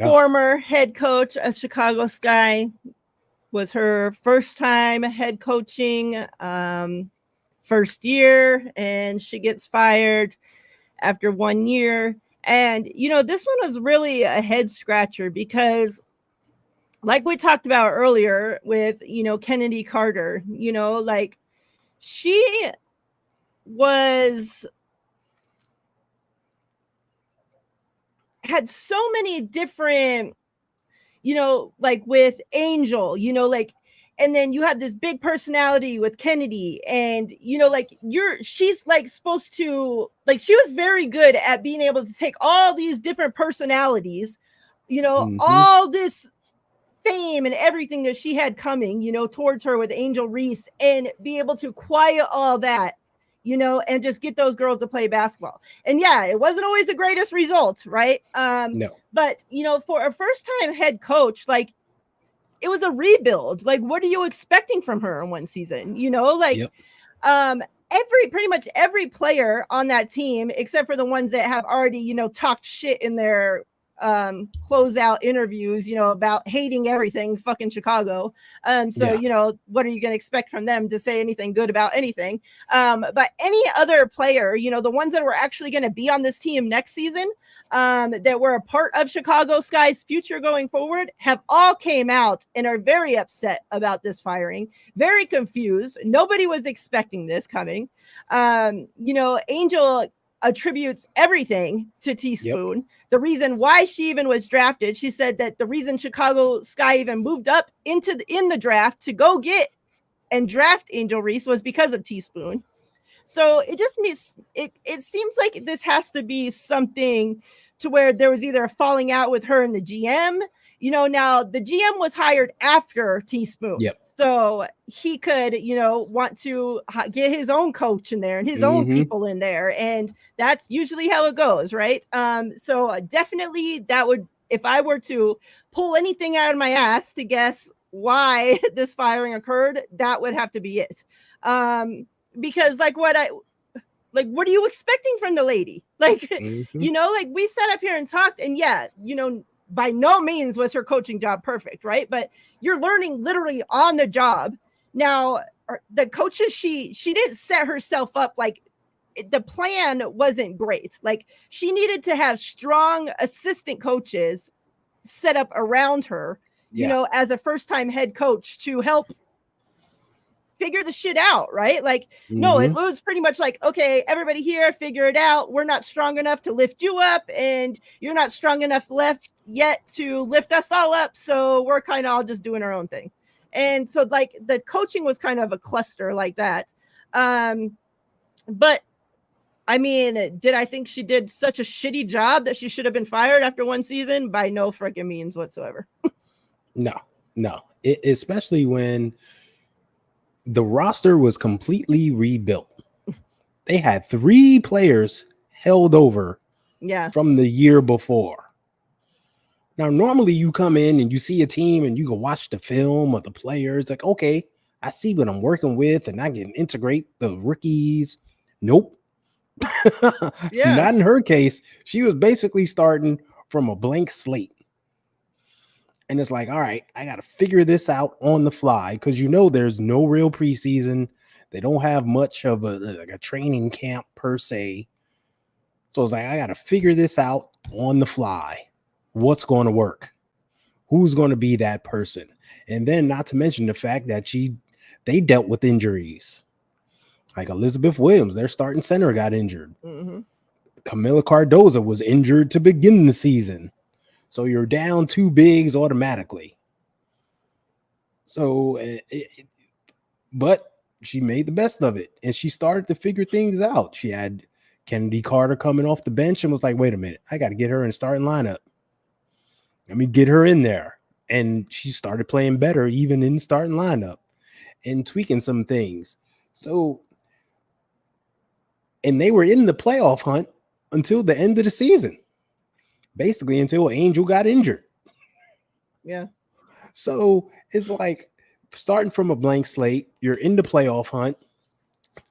Oh, former head coach of Chicago Sky, was her first time head coaching, first year, and she gets fired after 1 year. And this one was really a head scratcher because, like we talked about earlier with Kennedy Carter, like she was had so many different, like with Angel, like, and then you have this big personality with Kennedy, and like she's like supposed to, like, she was very good at being able to take all these different personalities, mm-hmm. all this fame and everything that she had coming, towards her with Angel Reese, and be able to quiet all that, and just get those girls to play basketball. And yeah, it wasn't always the greatest results, right? No. But for a first time head coach, like, it was a rebuild. Like, what are you expecting from her in one season? Like, Yep. pretty much every player on that team, except for the ones that have already, talked shit in their closeout interviews, about hating everything fucking Chicago. So, Yeah. what are you going to expect from them to say anything good about anything? But any other player, the ones that were actually going to be on this team next season, that were a part of Chicago Sky's future going forward, have all came out and are very upset about this firing, very confused. Nobody was expecting this coming. Angel attributes everything to Yep. Teaspoon. The reason why she even was drafted, she said that the reason Chicago Sky even moved up in the draft to go get and draft Angel Reese was because of Teaspoon. So it just means it seems like this has to be something to where there was either a falling out with her and the GM. Now the GM was hired after Teaspoon. Yep. So he could, want to get his own coach in there and his own Mm-hmm. people in there. And that's usually how it goes, right? So definitely that would, if I were to pull anything out of my ass to guess why this firing occurred, that would have to be it. Because what are you expecting from the lady? Like, Mm-hmm. like we sat up here and talked, and yeah, by no means was her coaching job perfect, right? But you're learning literally on the job. Now, the coaches, she didn't set herself up like, the plan wasn't great. Like, she needed to have strong assistant coaches set up around her, Yeah. as a first time head coach to help figure the shit out, right? Like, no, it Mm-hmm. was pretty much like, okay, everybody here, figure it out. We're not strong enough to lift you up, and you're not strong enough left yet to lift us all up. So we're kind of all just doing our own thing. And so, like, the coaching was kind of a cluster like that. But I mean, did I think she did such a shitty job that she should have been fired after one season? By no freaking means whatsoever. No, no. Especially when the roster was completely rebuilt. They had 3 players held over Yeah. from the year before. Now, normally you come in and you see a team and you can watch the film of the players. Like, okay, I see what I'm working with and I can integrate the rookies. Nope. Yeah. Not in her case. She was basically starting from a blank slate. And it's like, all right, I got to figure this out on the fly because there's no real preseason. They don't have much of a training camp per se. So it's like, I got to figure this out on the fly. What's going to work? Who's going to be that person? And then not to mention the fact that they dealt with injuries. Like Elizabeth Williams, their starting center got injured. Mm-hmm. Camila Cardoza was injured to begin the season. So you're down 2 bigs automatically. So, but she made the best of it. And she started to figure things out. She had Kennedy Carter coming off the bench and was like, wait a minute, I got to get her in the starting lineup. Let me get her in there. And she started playing better even in the starting lineup and tweaking some things. So, and they were in the playoff hunt until the end of the season. Basically until Angel got injured. Yeah. So it's like starting from a blank slate, you're in the playoff hunt,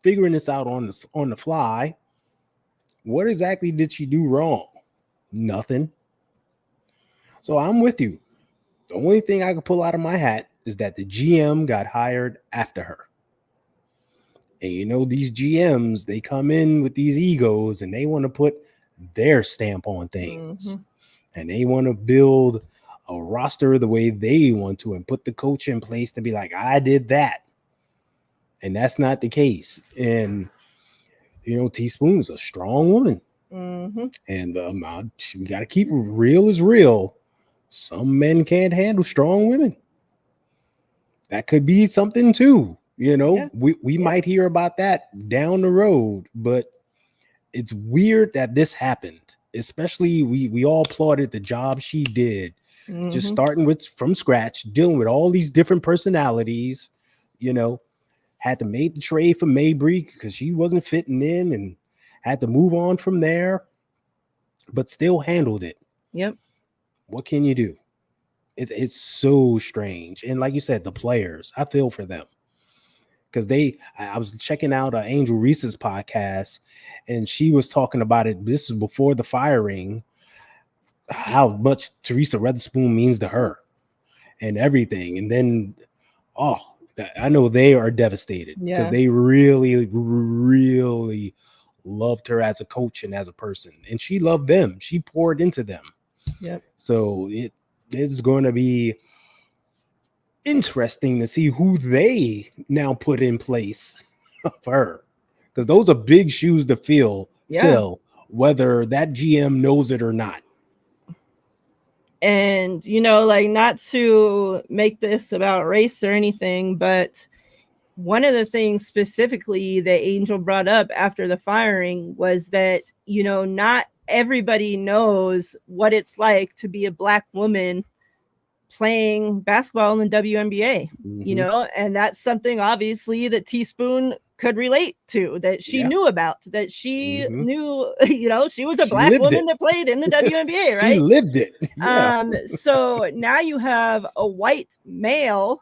figuring this out on the fly. What exactly did she do wrong? Nothing. So I'm with you. The only thing I could pull out of my hat is that the GM got hired after her. And these GMs, they come in with these egos and they want to put their stamp on things. Mm-hmm. And they want to build a roster the way they want to and put the coach in place to be like, I did that. And that's not the case. And, Teaspoon's a strong woman. Mm-hmm. And we got to keep real is real. Some men can't handle strong women. That could be something too. Yeah. We might hear about that down the road, but it's weird that this happened. Especially we all applauded the job she did. Mm-hmm. Just starting from scratch, dealing with all these different personalities, had to make the trade for Mabry because she wasn't fitting in and had to move on from there, but still handled it. Yep. What can you do? It's so strange. And like you said, the players, I feel for them. Because I was checking out Angel Reese's podcast, and she was talking about it. This is before the firing, how much Teresa Weatherspoon means to her and everything. And then, I know they are devastated because they really, really loved her as a coach and as a person. And she loved them. She poured into them. Yep. So it is going to be interesting to see who they now put in place of her, because those are big shoes to fill, whether that GM knows it or not. And not to make this about race or anything, but one of the things specifically that Angel brought up after the firing was that not everybody knows what it's like to be a Black woman playing basketball in the WNBA, Mm-hmm. And that's something obviously that Teaspoon could relate to, that she knew about, that she knew, she was a Black woman that played in the WNBA, right? She lived it. Yeah. So now you have a white male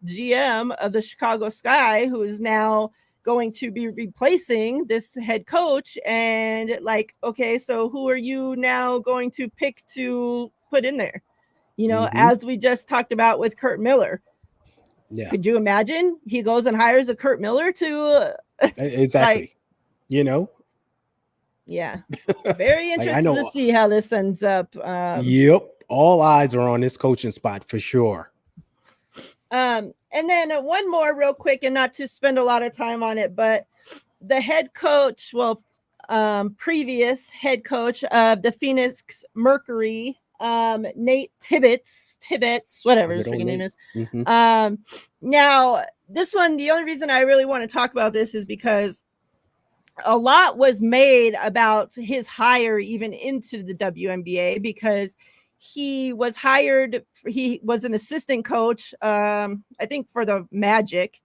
GM of the Chicago Sky who is now going to be replacing this head coach, and okay, so who are you now going to pick to put in there? As we just talked about with Kurt Miller. Yeah. Could you imagine he goes and hires a Kurt Miller to exactly. Yeah. Very interested to see how this ends up. Yep. All eyes are on this coaching spot for sure. And then one more real quick, and not to spend a lot of time on it, but the head coach, previous head coach of the Phoenix Mercury, Nate Tibbetts, whatever his freaking name is. Mm-hmm. Now this one, the only reason I really want to talk about this is because a lot was made about his hire even into the WNBA because he was hired. He was an assistant coach, I think, for the Magic,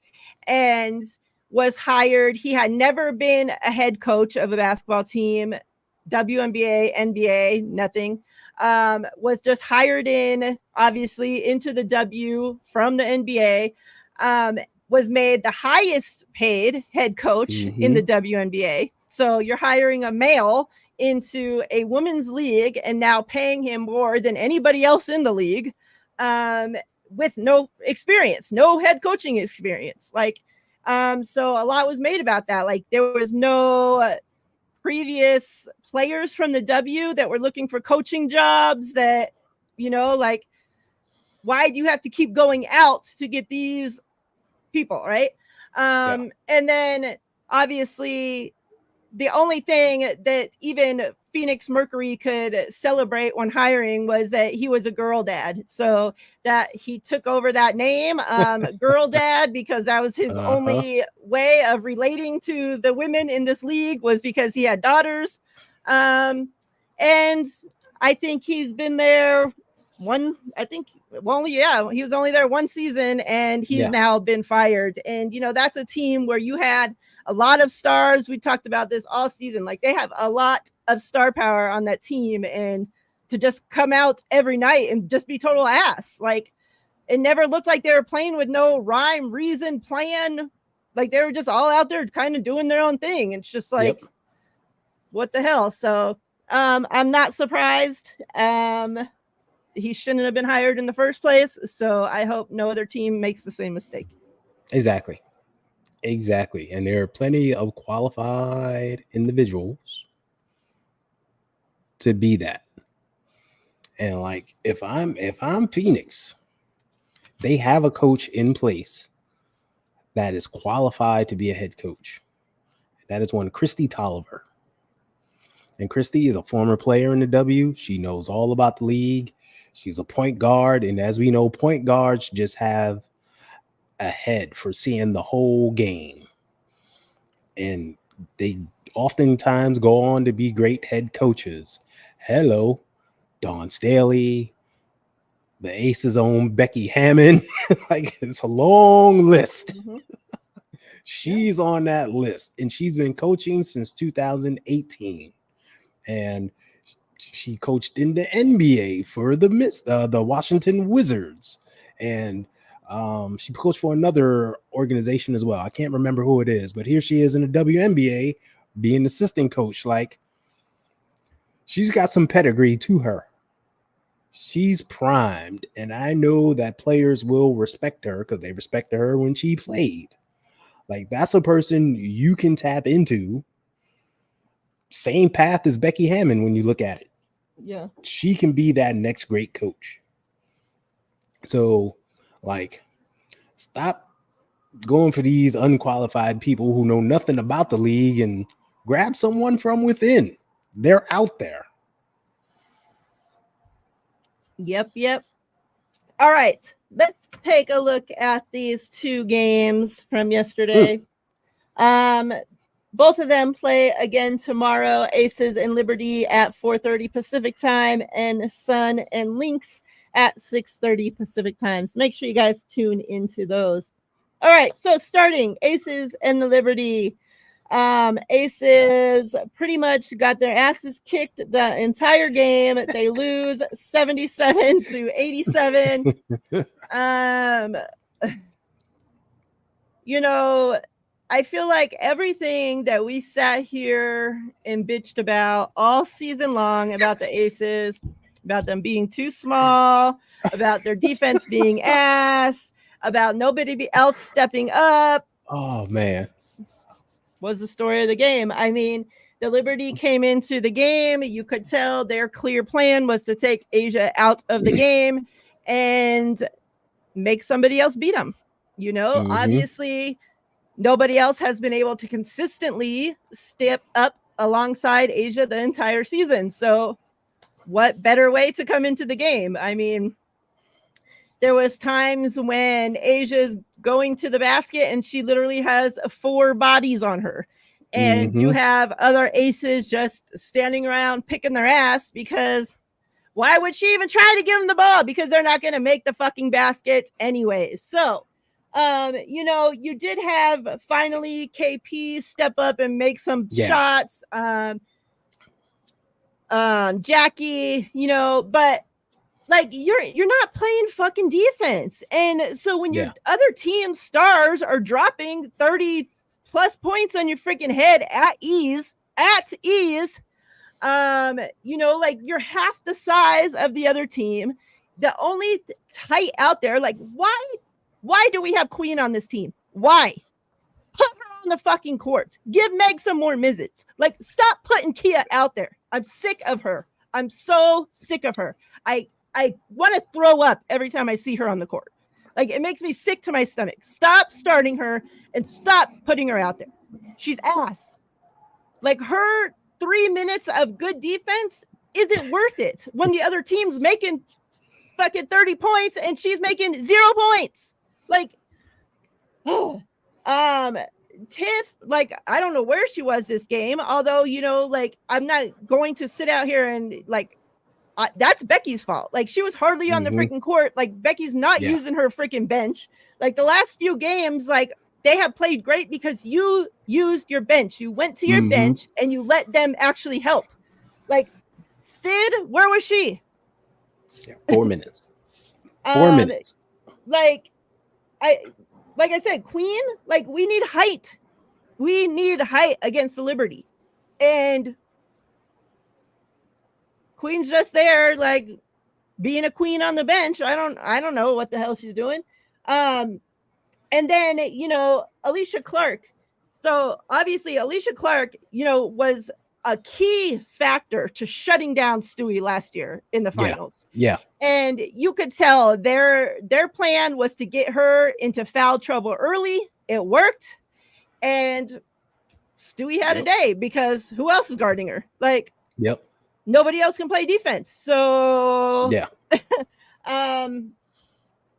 and was hired. He had never been a head coach of a basketball team, WNBA, NBA, nothing. Was just hired in, obviously, into the W from the NBA. Was made the highest paid head coach in the WNBA. So you're hiring a male into a women's league and now paying him more than anybody else in the league, with no experience, no head coaching experience. Like, so a lot was made about that. Like, there was no previous players from the W that were looking for coaching jobs that, like, why do you have to keep going out to get these people, right? And then obviously the only thing that even Phoenix Mercury could celebrate when hiring was that he was a girl dad. So that he took over that name, girl dad, because that was his only way of relating to the women in this league, was because he had daughters. And I think he's been there he was only there one season, and he's now been fired. And, that's a team where you had a lot of stars. We talked about this all season. Like, they have a lot of star power on that team, and to just come out every night and just be total ass. Like, it never looked like they were playing with no rhyme, reason, plan. Like, they were just all out there kind of doing their own thing. It's just like, what the hell? So I'm not surprised. He shouldn't have been hired in the first place. So I hope no other team makes the same mistake. Exactly. And there are plenty of qualified individuals to be that. And like, if I'm Phoenix, they have a coach in place that is qualified to be a head coach. That is one Christy Tolliver. And Christy is a former player in the W. She knows all about the league. She's a point guard. And as we know, point guards just have a head for seeing the whole game. And they oftentimes go on to be great head coaches. Hello, Dawn Staley, the Aces' own Becky Hammond. Like, it's a long list. She's on that list, and she's been coaching since 2018. And she coached in the NBA for the Washington Wizards. And she coached for another organization as well. I can't remember who it is, but here she is in the WNBA being assistant coach. Like, she's got some pedigree to her. She's primed, and I know that players will respect her because they respected her when she played. Like, that's a person you can tap into. Same path as Becky Hammond when you look at it. Yeah. She can be that next great coach. So, like, stop going for these unqualified people who know nothing about the league and grab someone from within. They're out there. Yep. All right. Let's take a look at these two games from yesterday. Both of them play again tomorrow. Aces and Liberty at 4:30 Pacific time, and Sun and Lynx at 6:30 Pacific time. So make sure you guys tune into those. All right, so starting Aces and the Liberty. Aces pretty much got their asses kicked the entire game. They lose 77-87. I feel like everything that we sat here and bitched about all season long about the Aces, about them being too small, about their defense being ass, about nobody else stepping up. Oh, man. Was the story of the game. I mean, the Liberty came into the game. You could tell their clear plan was to take Asia out of the game and make somebody else beat them. Obviously, nobody else has been able to consistently step up alongside Asia the entire season. So what better way to come into the game? I mean, there was times when Asia's going to the basket and she literally has 4 bodies on her. and you have other aces just standing around picking their ass because why would she even try to give them the ball? Because they're not going to make the fucking basket anyways. So, you did have finally KP step up and make some shots. Jackie, but like you're not playing fucking defense. And so when your other team's stars are dropping 30 plus points on your freaking head at ease, like you're half the size of the other team. The only tight out there, like why do we have Queen on this team? Why? Put her on the fucking court. Give Meg some more minutes. Like, stop putting Kia out there. I'm sick of her. I'm so sick of her. I want to throw up every time I see her on the court. Like, it makes me sick to my stomach. Stop starting her and stop putting her out there. She's ass. Like, her 3 minutes of good defense isn't worth it when the other team's making fucking 30 points and she's making 0 points. Like, Tiff, like, I don't know where she was this game, although, like, I'm not going to sit out here and, like, that's Becky's fault. Like, she was hardly on the freaking court. Like, Becky's not using her freaking bench. Like, the last few games, like, they have played great because you used your bench. You went to your bench and you let them actually help. Like, Sid, where was she? 4 minutes. 4 minutes. Like I said, Queen, like, we need height. We need height against the Liberty. And Queen's just there, like, being a queen on the bench. I don't know what the hell she's doing. And then, Alicia Clark. So obviously Alicia Clark, was a key factor to shutting down Stewie last year in the finals. Yeah. And you could tell their plan was to get her into foul trouble early. It worked. And Stewie had a day because who else is guarding her? Like, nobody else can play defense. So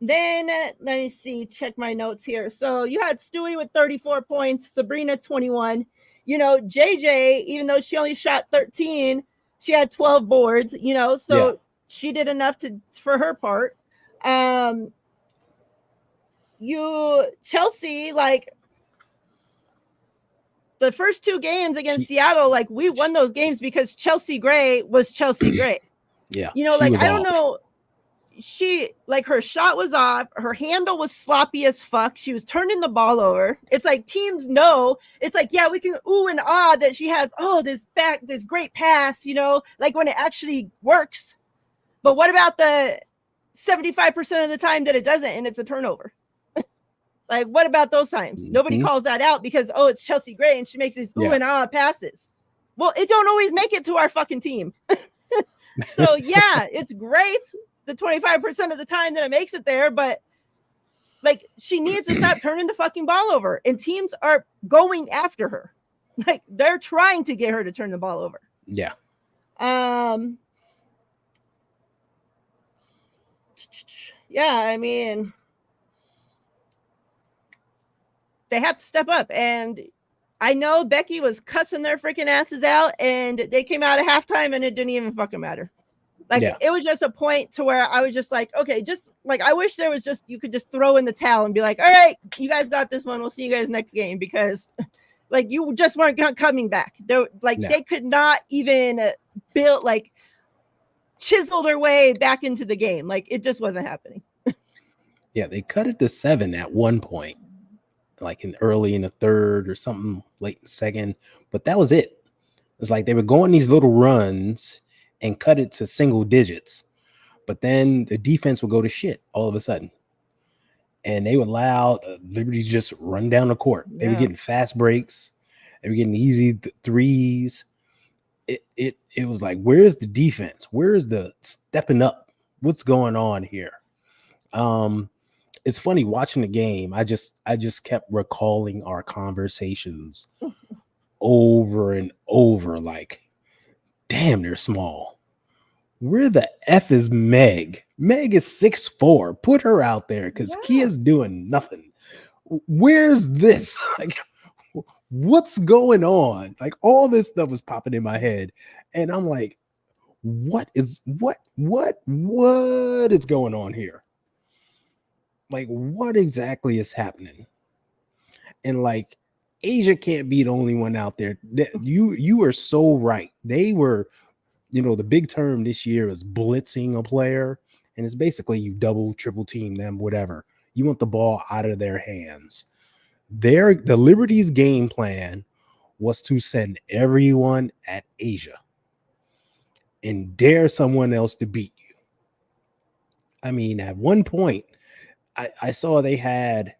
then let me see, check my notes here. So you had Stewie with 34 points, Sabrina 21. JJ, even though she only shot 13, she had 12 boards, so she did enough for her part. Chelsea, like, the first 2 games against Seattle, like, we won those games because Chelsea Gray was Chelsea Gray. Like, I don't know. She, like, her shot was off. Her handle was sloppy as fuck. She was turning the ball over. It's like teams know. It's like, yeah, we can ooh and ah that she has, this great pass, like when it actually works. But what about the 75% of the time that it doesn't and it's a turnover? Like, what about those times? Nobody calls that out because, it's Chelsea Gray and she makes these ooh and ah passes. Well, it don't always make it to our fucking team. So, yeah, it's great the 25% of the time that it makes it there, but, like, she needs to stop turning the fucking ball over, and teams are going after her. Like, they're trying to get her to turn the ball over. Yeah. Yeah, I mean, they have to step up, and I know Becky was cussing their freaking asses out, and they came out at halftime, and it didn't even fucking matter. Like, it was just a point to where I was just like, okay, just like, I wish there was just, you could just throw in the towel and be like, all right, you guys got this one. We'll see you guys next game, because like, you just weren't coming back. They could not even build, like, chisel their way back into the game. Like, it just wasn't happening. Yeah. They cut it to 7 at one point, like early in the third or something, late second, but that was it. It was like they were going these little runs and cut it to single digits, but then the defense would go to shit all of a sudden, and they would allow Liberty to just run down the court. They were getting fast breaks, they were getting easy threes. It was like, where's the defense? Where's the stepping up? What's going on here? It's funny watching the game. I just kept recalling our conversations over and over, like, damn, they're small. Where the F is Meg? Meg is 6'4". Put her out there, because Kia's doing nothing. Where's this? Like, what's going on? Like all this stuff was popping in my head, and I'm like, what is going on here? Like, what exactly is happening? And like, Asia can't be the only one out there. You are so right. They were, the big term this year is blitzing a player, and it's basically you double, triple team them, whatever. You want the ball out of their hands. The Liberty's game plan was to send everyone at Asia and dare someone else to beat you. I mean, at one point, I saw they had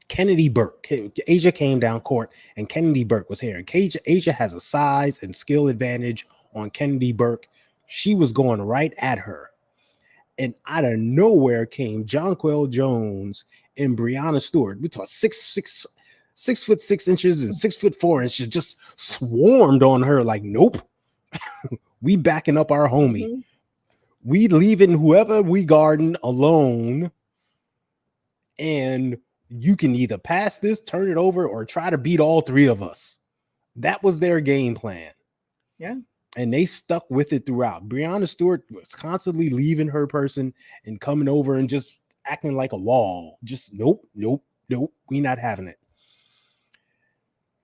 Kennedy Burke. Asia came down court, and Kennedy Burke was here. And Asia has a size and skill advantage on Kennedy Burke. She was going right at her. And out of nowhere came Jonquel Jones and Breonna Stewart. We talk 6'6" and 6'4", just swarmed on her like, nope. We backing up our homie. Mm-hmm. We leaving whoever we guarding alone. And you can either pass this, turn it over, or try to beat all three of us. That was their game plan. Yeah. And they stuck with it throughout. Breonna Stewart was constantly leaving her person and coming over and just acting like a wall. Just nope. We not having it.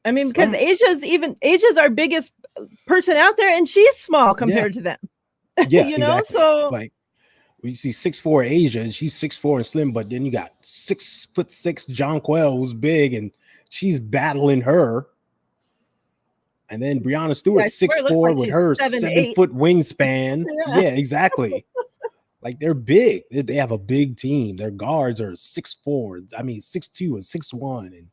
I mean, because Asia's our biggest person out there, and she's small compared to them. Yeah, exactly. So like you see 6'4" Asia, and she's 6'4" and slim, but then you got 6'6" Jonquel, who's big, and she's battling her. And then Breonna Stewart, 6'4" with her 7-foot wingspan. Yeah, exactly. Like they're big. They have a big team. Their guards are 6'4", 6'2" and 6'1", and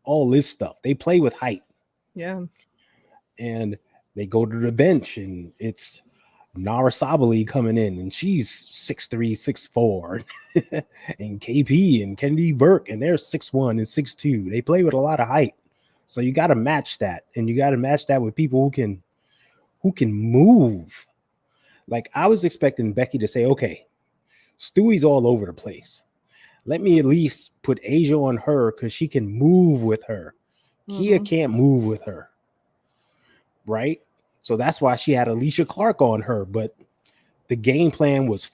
all this stuff. They play with height. Yeah. And they go to the bench, and it's Nara Sabali coming in, and she's 6'3", 6'4", and KP and Kennedy Burke, and they're 6'1" and 6'2". They play with a lot of height. So you got to match that, and you got to match that with people who can move. Like I was expecting Becky to say, okay, Stewie's all over the place. Let me at least put Asia on her because she can move with her. Mm-hmm. Kia can't move with her. Right? So that's why she had Alicia Clark on her. But the game plan was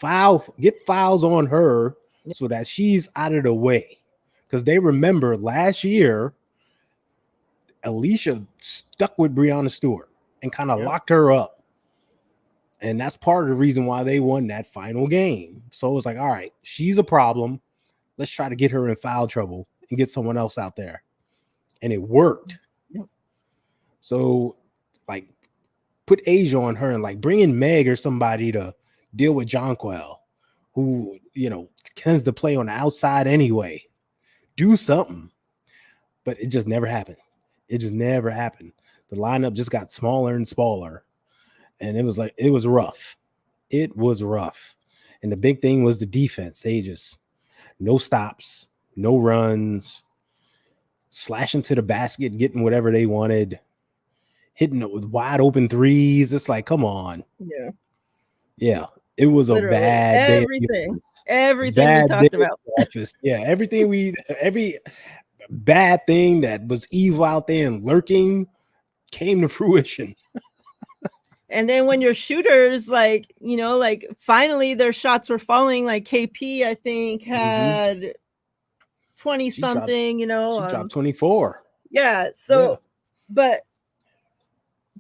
get fouls on her so that she's out of the way. Because they remember last year, Alicia stuck with Breonna Stewart and kind of locked her up. And that's part of the reason why they won that final game. So it was like, all right, she's a problem. Let's try to get her in foul trouble and get someone else out there. And it worked. Yep. So, like, put Asia on her and, like, bring in Meg or somebody to deal with Jonquel, who, tends to play on the outside anyway. Do something. But it just never happened. It just never happened. The lineup just got smaller and smaller. And it was rough. It was rough. And the big thing was the defense. They just no stops, no runs, slashing to the basket, getting whatever they wanted, hitting it with wide open threes. It's like, come on. Yeah. Yeah. It was literally a bad everything. Everything we talked about. Office. Yeah. Every bad thing that was evil out there and lurking came to fruition. And then when your shooters, like, finally their shots were falling, like KP, I think, had 20 something, she dropped 24. Yeah. So, but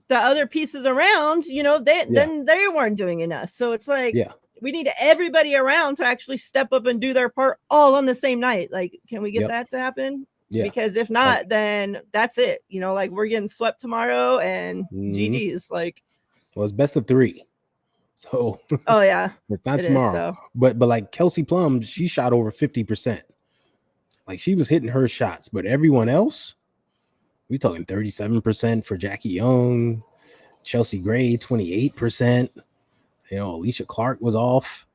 the other pieces around, then they weren't doing enough. So it's like, we need everybody around to actually step up and do their part all on the same night. Like, can we get that to happen? Yeah. Because if not, then that's it. Like we're getting swept tomorrow and GDs. Like, well, it's best of 3. So oh yeah. It's not tomorrow. So. But like Kelsey Plum, she shot over 50%. Like she was hitting her shots, but everyone else, we talking 37% for Jackie Young, Chelsea Gray, 28%. Alicia Clark was off.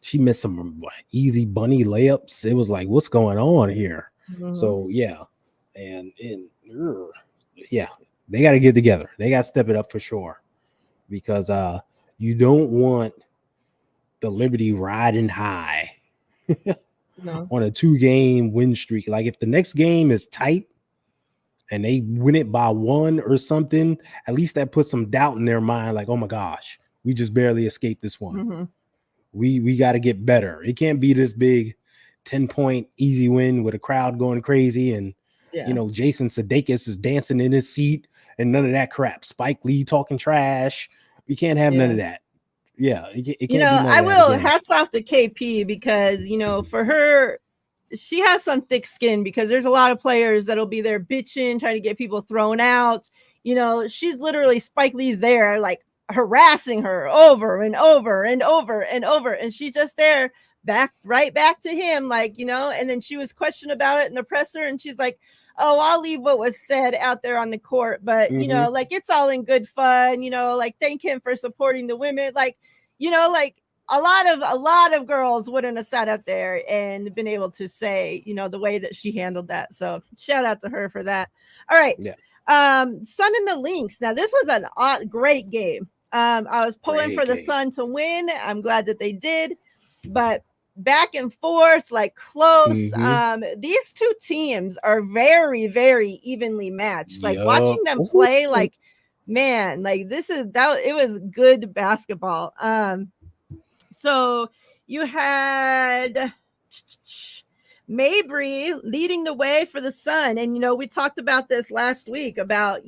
She missed some easy bunny layups. It was like, what's going on here? Mm-hmm. So yeah. And they got to get together. They got to step it up for sure, because you don't want the Liberty riding high No. on a 2-game win streak. Like if the next game is tight and they win it by 1 or something, at least that puts some doubt in their mind. Like, oh my gosh, we just barely escaped this one. Mm-hmm. We got to get better. It can't be this big 10-point easy win with a crowd going crazy and Yeah. Jason Sudeikis is dancing in his seat and none of that crap. Spike Lee talking trash. We can't have none Yeah. of that. Yeah, it can't be none I of that will again. hats off to KP because, for her, she has some thick skin because there's a lot of players that'll be there bitching, trying to get people thrown out. She's literally Spike Lee's there, like harassing her over and over and over and over. And she's just there right back to him, and then she was questioned about it in the presser and she's like, oh, I'll leave what was said out there on the court, but it's all in good fun, thank him for supporting the women. A lot of girls wouldn't have sat up there and been able to say, the way that she handled that. So shout out to her for that. All right. Yeah. Sun and the Lynx. Now this was a great game. I was pulling for the Sun to win. I'm glad that they did, but back and forth, like close. These two teams are very, very evenly matched. Like watching them play, like, man, like it was good basketball. So you had Mabry leading the way for the Sun. And, we talked about this last week about,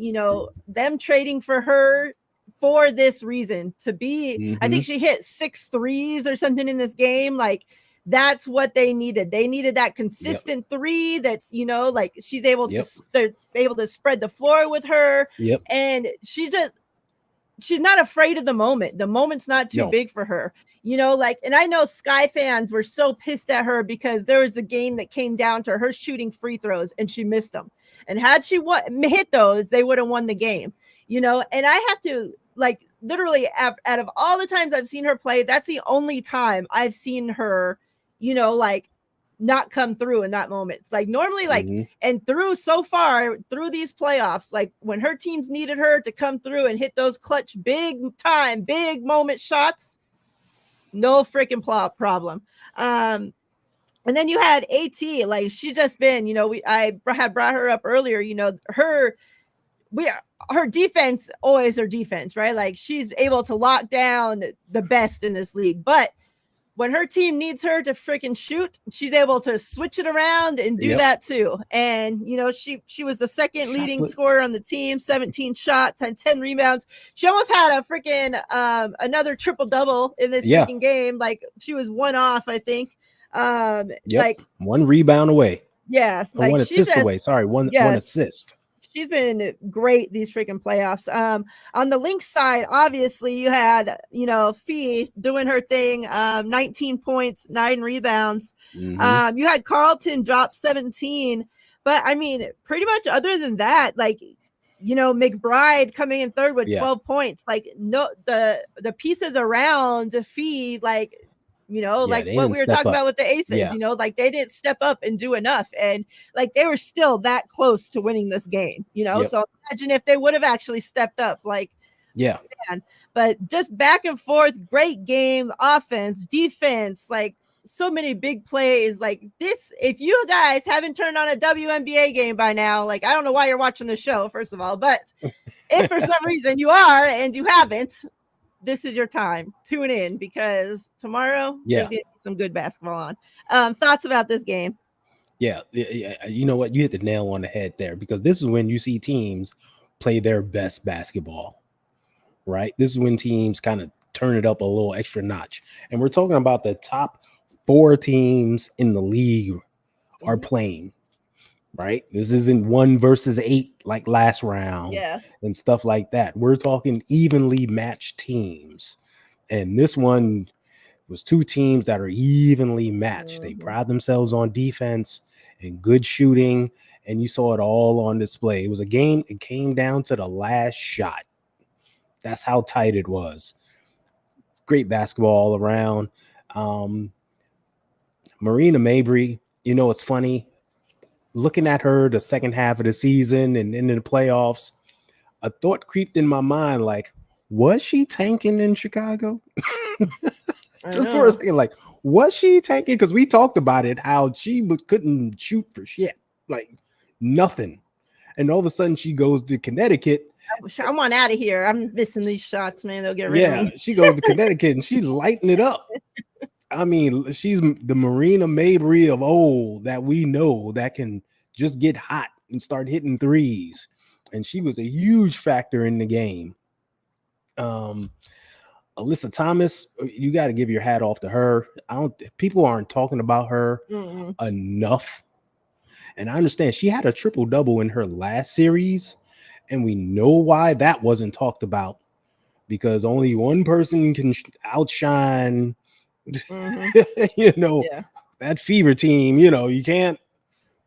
them trading for her for this reason to be, I think she hit 6 threes or something in this game. Like that's what they needed. They needed that consistent three. That's, like she's able to, they're able to spread the floor with her. And she's not afraid of the moment. The moment's not too big for her. And I know Sky fans were so pissed at her because there was a game that came down to her shooting free throws and she missed them. And had she hit those, they would have won the game, and I have to, like, literally out of all the times I've seen her play, that's the only time I've seen her, like not come through in that moment. It's like normally, like, and so far through these playoffs, like when her teams needed her to come through and hit those clutch big moment shots, no freaking problem. And then you had AT, like she just been, I had brought her up earlier, her defense, always her defense, right? Like she's able to lock down the best in this league, but when her team needs her to freaking shoot, she's able to switch it around and do that too. And, she was the second leading scorer on the team, 17 shots and 10 rebounds. She almost had a freaking another triple-double in this freaking game. Like she was one off, I think. Like one rebound away. Yeah. Like one assist away. Sorry, one assist. She's been great these freaking playoffs. On the Lynx side, obviously you had, Fee doing her thing, 19 points, 9 rebounds. You had Carlton drop 17, but I mean, pretty much other than that, like, McBride coming in third with 12 points, like no, the pieces around Fee, like, like what we were talking about with the Aces, like they didn't step up and do enough. And like they were still that close to winning this game, So imagine if they would have actually stepped up, like, man. But just back and forth, great game, offense, defense, like so many big plays. Like this, if you guys haven't turned on a WNBA game by now, like I don't know why you're watching the show, first of all, but if for some reason you are and you haven't, this is your time. Tune in because tomorrow there's gonna be some good basketball on. Thoughts about this game? Yeah, you know what? You hit the nail on the head there because this is when you see teams play their best basketball, right? This is when teams kind of turn it up a little extra notch. And we're talking about the top 4 teams in the league are playing, right? This isn't 1 versus 8 like last round and stuff like that. We're talking evenly matched teams. And this one was 2 teams that are evenly matched. They pride themselves on defense and good shooting, and you saw it all on display. It was a game, it came down to the last shot. That's how tight it was. Great basketball all around. Marina Mabry, it's funny. Looking at her the second half of the season and in the playoffs, a thought creeped in my mind like, was she tanking in Chicago? I Just for a know. second, like, was she tanking? Because we talked about it, how she couldn't shoot for shit, like nothing. And all of a sudden, she goes to Connecticut. I want out of here. I'm missing these shots, man. They'll get rid of Yeah, me. she goes to Connecticut and she's lighting it up. I mean, she's the Marina Mabrey of old that we know that can just get hot and start hitting threes. And she was a huge factor in the game. Um, Alyssa Thomas, you got to give your hat off to her. People aren't talking about her Mm-mm. enough. And I understand she had a triple double in her last series, and we know why that wasn't talked about, because only one person can outshine, Mm-hmm. you know, Yeah. that Fever team. You can't.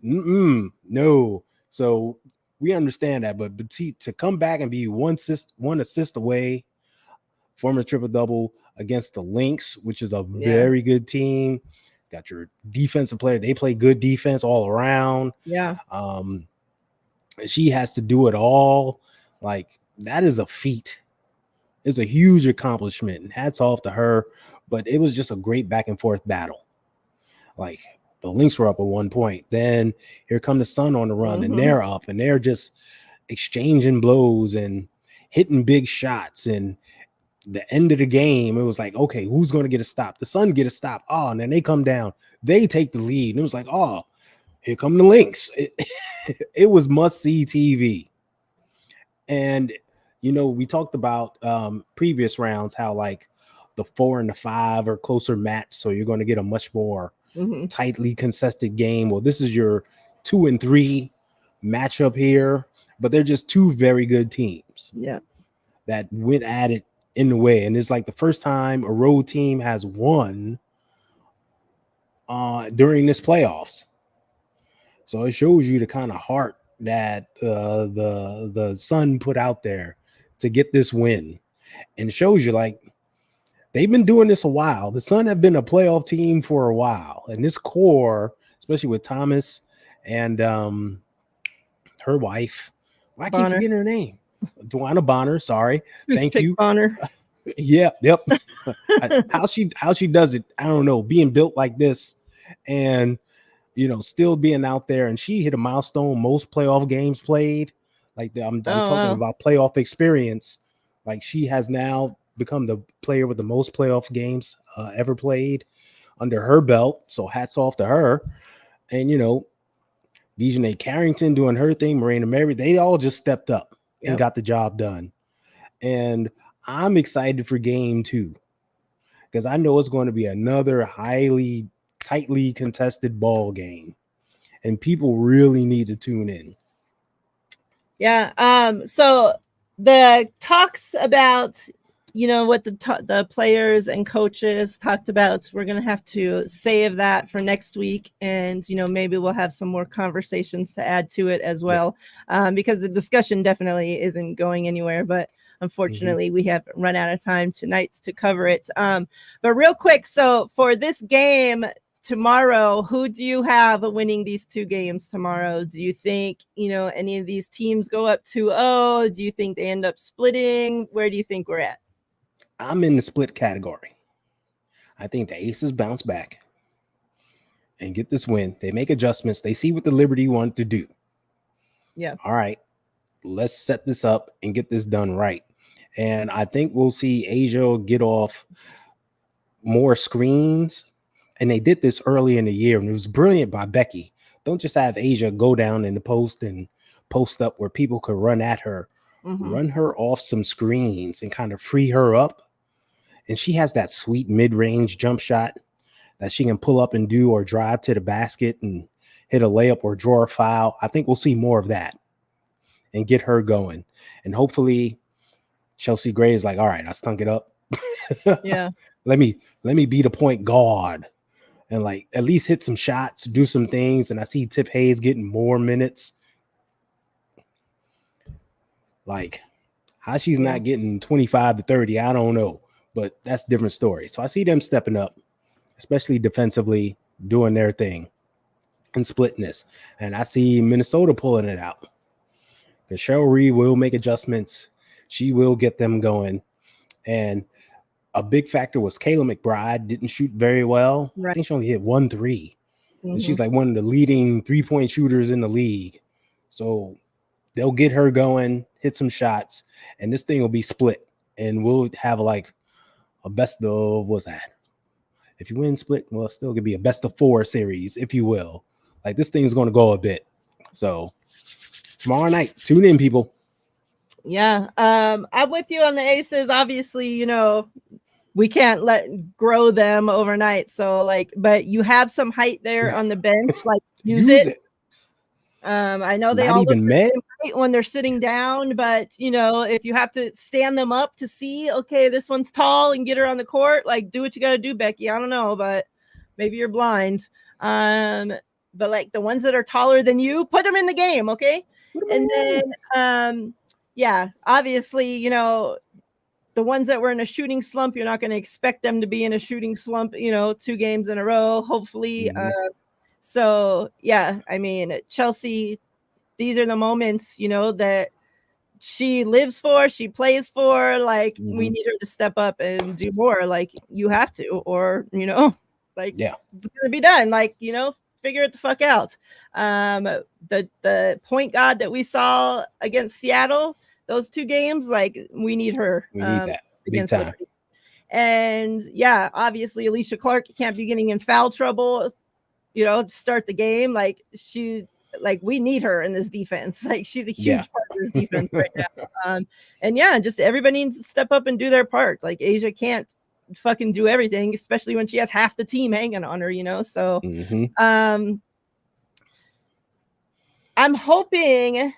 No. So we understand that, but to come back and be one assist away, former triple double against the Lynx, which is a Yeah. very good team. Got your defensive player; they play good defense all around. Yeah. Um, she has to do it all. Like, that is a feat. It's a huge accomplishment, and hats off to her. But it was just a great back and forth battle. Like, the Lynx were up at one point, then here come the Sun on the run, and Mm-hmm. they're up, and they're just exchanging blows and hitting big shots. And the end of the game, it was like, okay, who's going to get a stop? The Sun get a stop. Oh, and then they come down, they take the lead, and it was like, oh, here come the Lynx. It was must see TV. And we talked about previous rounds, how like the 4 and the 5 are closer match, so you're going to get a much more Mm-hmm. tightly contested game. Well, this is your 2 and 3 matchup here, but they're just two very good teams Yeah. that went at it in the way. And it's like the first time a road team has won during this playoffs. So it shows you the kind of heart that the Sun put out there to get this win, and it shows you, like, they've been doing this a while. The Sun have been a playoff team for a while, and this core, especially with Thomas and her wife, why I keep Bonner. forgetting her name, Dwana Bonner. Sorry, thank Toothpick you. Bonner. Yep. How she does it, I don't know. Being built like this, and still being out there, and she hit a milestone, most playoff games played. Like, I'm Oh talking wow. about playoff experience. Like, she has now become the player with the most playoff games ever played under her belt. So hats off to her. And Dejanay Carrington doing her thing, Marina Mary, they all just stepped up and Yep. got the job done. And I'm excited for game 2, because I know it's going to be another highly tightly contested ball game, and people really need to tune in. Yeah. So the talks about what the players and coaches talked about, we're gonna have to save that for next week, and maybe we'll have some more conversations to add to it as Yeah. well, because the discussion definitely isn't going anywhere. But Mm-hmm. unfortunately, we have run out of time tonight to cover it. But real quick, so for this game tomorrow, who do you have winning these two games tomorrow? Do you think any of these teams go up 2-0? Do you think they end up splitting? Where do you think we're at? I'm in the split category. I think the Aces bounce back and get this win. They make adjustments. They see what the Liberty want to do. Yeah. All right, let's set this up and get this done right. And I think we'll see Asia get off more screens. And they did this early in the year, and it was brilliant by Becky. Don't just have Asia go down in the post and post up where people could run at her. Mm-hmm. Run her off some screens and kind of free her up. And she has that sweet mid-range jump shot that she can pull up and do, or drive to the basket and hit a layup or draw a foul. I think we'll see more of that and get her going. And hopefully Chelsea Gray is like, all right, I stunk it up. Yeah. let me be the point guard and like at least hit some shots, do some things. And I see Tip Hayes getting more minutes. Like, how she's Yeah. not getting 25 to 30, I don't know. But that's a different story. So I see them stepping up, especially defensively, doing their thing and splitting this. And I see Minnesota pulling it out. Because Cheryl Reed will make adjustments. She will get them going. And a big factor was Kayla McBride didn't shoot very well. I Right. think she only hit 1 3. And she's Mhm. like one of the leading 3-point shooters in the league. So they'll get her going, hit some shots, and this thing will be split. And we'll have like a best of, what's that? If you win split, well, it's still gonna be a best of 4 series, if you will. Like this thing's gonna go a bit. So tomorrow night, tune in, people. Yeah. I'm with you on the Aces. Obviously, you know, we can't grow them overnight. So like, but you have some height there on the bench. Like use it. I know they Not all look even the med. same height when they're sitting down, but you know, if you have to stand them up to see, okay, this one's tall and get her on the court, like do what you got to do, Becky. I don't know, but maybe you're blind. But like the ones that are taller than you, put them in the game, okay? And then, yeah, obviously, you know, the ones that were in a shooting slump, you're not going to expect them to be in a shooting slump, you know, 2 games in a row, hopefully. So yeah, I mean, Chelsea, these are the moments, you know, that she lives for, she plays for. Like we need her to step up and do more. Like you have to, or you know, like it's gonna be done. Like, you know, figure it the fuck out. The point guard that we saw against Seattle, those 2 games, like we need her. We need that big against time. Liberty. And yeah, obviously Alicia Clark can't be getting in foul trouble, you know, to start the game. Like we need her in this defense. Like she's a huge part of this defense right now. And yeah, just everybody needs to step up and do their part. Like Asia can't fucking do everything, especially when she has half the team hanging on her, you know. So I'm hoping,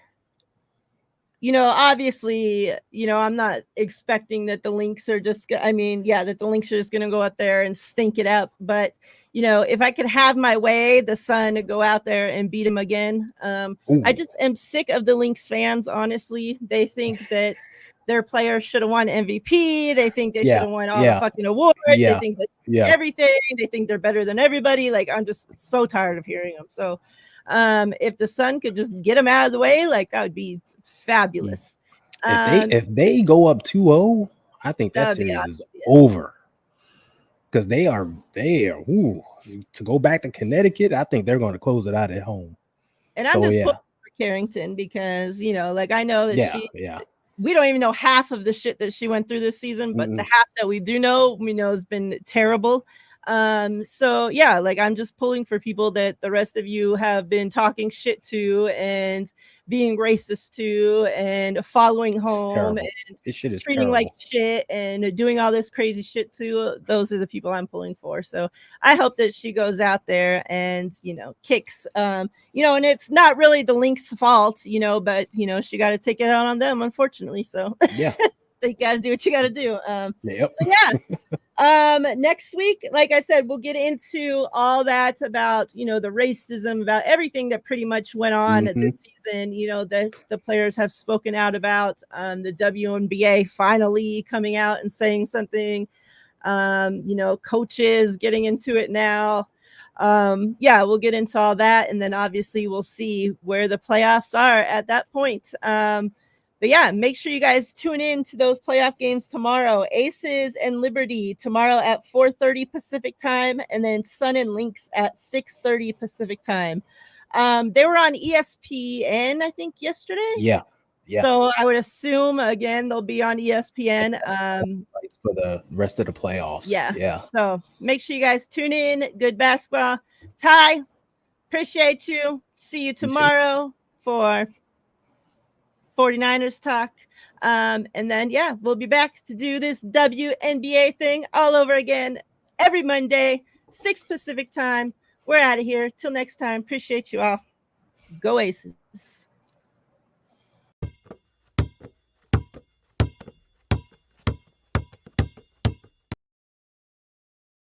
you know, obviously, you know, I'm not expecting that the Lynx are just, I mean, yeah, that the Lynx are just going to go out there and stink it up. But, you know, if I could have my way, the Sun to go out there and beat them again. I just am sick of the Lynx fans, honestly. They think that their players should have won MVP. They think they should have won all the fucking awards. They think that everything. They think they're better than everybody. Like, I'm just so tired of hearing them. So if the Sun could just get them out of the way, like, that would be fabulous. If they go up 2-0, I think that series is over. Because they are to go back to Connecticut, I think they're going to close it out at home. And I'm just pulling for Carrington because, you know, like I know that we don't even know half of the shit that she went through this season, but the half that we do know, we know has been terrible. So yeah, like I'm just pulling for people that the rest of you have been talking shit to and being racist to and following home and this shit is treating like shit and doing all this crazy shit to. Those are the people I'm pulling for. So I hope that she goes out there and, you know, kicks, you know, and it's not really the Lynx fault, you know, but you know, she got to take it out on them, unfortunately. So yeah, they got to do what you got to do. So yeah. Next week, like I said, we'll get into all that about, you know, the racism, about everything that pretty much went on this season, you know, that the players have spoken out about, the WNBA finally coming out and saying something, you know, coaches getting into it now. Yeah, we'll get into all that. And then obviously we'll see where the playoffs are at that point. But yeah, make sure you guys tune in to those playoff games tomorrow. Aces and Liberty tomorrow at 4:30 Pacific time, and then Sun and Lynx at 6:30 Pacific time. They were on ESPN, I think, yesterday. Yeah. So I would assume again they'll be on ESPN for the rest of the playoffs. Yeah. So make sure you guys tune in. Good basketball. Ty, appreciate you. See you tomorrow for 49ers talk. And then, yeah, we'll be back to do this WNBA thing all over again every Monday, 6 Pacific time. We're out of here. Till next time. Appreciate you all. Go Aces.